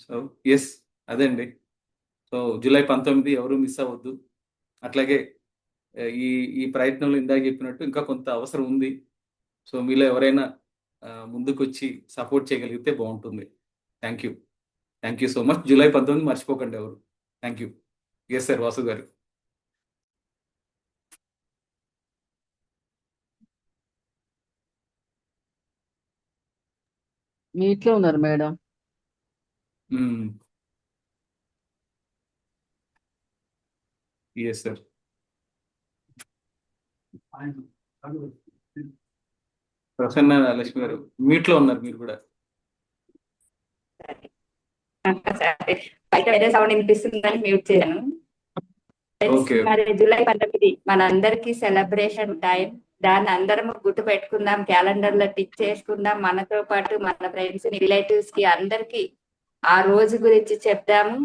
Speaker 3: So yes అదండి. సో జూలై 19 ఎవరు మిస్ అవ్వద్దు. అట్లాగే ఈ ప్రయత్నంలో ఇందాక చెప్పినట్టు ఇంకా కొంత అవసరం ఉంది. సో మీలో ఎవరైనా ముందుకు వచ్చి సపోర్ట్ చేయగలిగితే బాగుంటుంది. Thank you so much. July 19 మర్చిపోకండి ఎవరు. Thank you. Yes sir, Vasu garu.
Speaker 8: మీట్లో ఉన్నారు madam.
Speaker 3: Yes sir. Prasanna Lakshmi garu మీట్లో ఉన్నారు మీరు కూడా.
Speaker 1: బయట వేరే సౌండ్ వినిపిస్తుందని మ్యూట్ చేశాను. మరి జూలై 19 మనందరికీ సెలబ్రేషన్ టైం. దాన్ని అందరం గుర్తు పెట్టుకుందాం, క్యాలెండర్ లో టిక్ చేసుకుందాం. మనతో పాటు మన ఫ్రెండ్స్, రిలేటివ్స్ కి అందరికి ఆ రోజు గురించి చెప్దాము.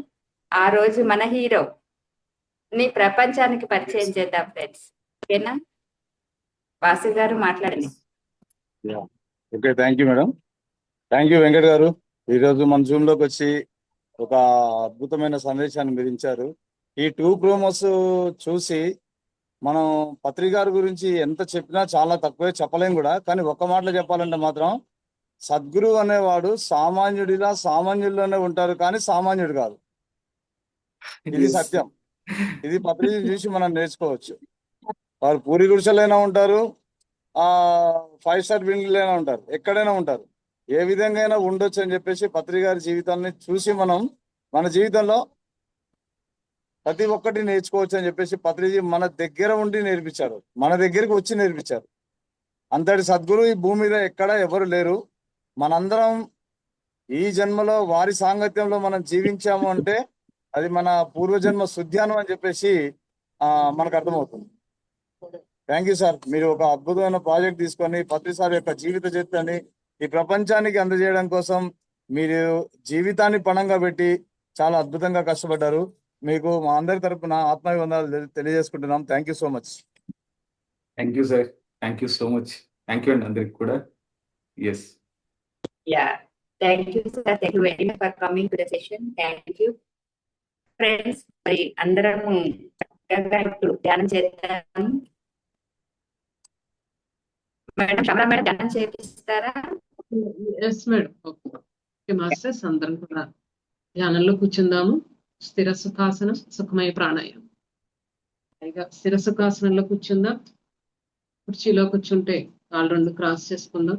Speaker 1: ఆ రోజు మన హీరో ని ప్రపంచానికి పరిచయం చేద్దాం ఫ్రెండ్స్. ఓకేనా? వాసు గారు మాట్లాడండి.
Speaker 9: Okay, thank you madam. Thank you Venkat గారు. ఈరోజు మన జూమ్ లోకి వచ్చి ఒక అద్భుతమైన సందేశాన్ని మీరు ఇచ్చారు. ఈ 2 ప్రోమోస్ చూసి మనం పత్రిక గారి గురించి ఎంత చెప్పినా చాలా తక్కువే, చెప్పలేం కూడా. కానీ ఒక్క మాటలో చెప్పాలంటే మాత్రం సద్గురు అనేవాడు సామాన్యుడిలా సామాన్యుల్లోనే ఉంటారు, కానీ సామాన్యుడు కాదు. ఇది సత్యం. ఇది పత్రిక చూసి మనం నేర్చుకోవచ్చు. వారు పూరి గుడిసెలైనా ఉంటారు, 5 స్టార్ బిల్డింగ్లైనా ఉంటారు, ఎక్కడైనా ఉంటారు, ఏ విధంగా అయినా ఉండొచ్చు అని చెప్పేసి పత్రిక గారి జీవితాన్ని చూసి మనం మన జీవితంలో ప్రతి ఒక్కటి నేర్చుకోవచ్చు అని చెప్పేసి పత్రిజీ మన దగ్గర ఉండి నేర్పించారు, మన దగ్గరికి వచ్చి నేర్పించారు. అంతటి సద్గురు ఈ భూమి మీద ఎక్కడ ఎవరు లేరు. మనందరం ఈ జన్మలో వారి సాంగత్యంలో మనం జీవించాము అంటే అది మన పూర్వజన్మ సుధ్యానం అని చెప్పేసి మనకు అర్థమవుతుంది. Thank you sir. మీరు ఒక అద్భుతమైన ప్రాజెక్ట్ తీసుకొని పత్రి సార్ యొక్క జీవిత చరిత్రని ఈ ప్రపంచానికి అందజేయడం కోసం మీరు జీవితాన్ని పణంగా పెట్టి చాలా అద్భుతంగా కష్టపడ్డారు. మీకు మా అందరి తరపున ఆత్మాభివందనాలు తెలియజేసుకుంటున్నాం. Thank you so much.
Speaker 3: Thank you sir. Thank you so much. Thank you అండి అందరికి కూడా. Yes.
Speaker 1: Yeah, thank you sir, thank you very much for coming to the session. Thank you friends. మరి అందరము చక్కగా ఇప్పుడు ధ్యానం చేద్దాం. మేడం శ్యామల మేడం ధ్యానం చేపిస్తారా?
Speaker 2: Yes madam. ఓకే మాస్టర్స్, అందరం కూడా ధ్యానంలో కూర్చుందాము. స్థిర సుఖాసనం, సుఖమయ ప్రాణాయామం. పైగా స్థిర సుఖాసనంలో కూర్చుందాం. కుర్చీలో కూర్చుంటే కాళ్ళు రెండు క్రాస్ చేసుకుందాం.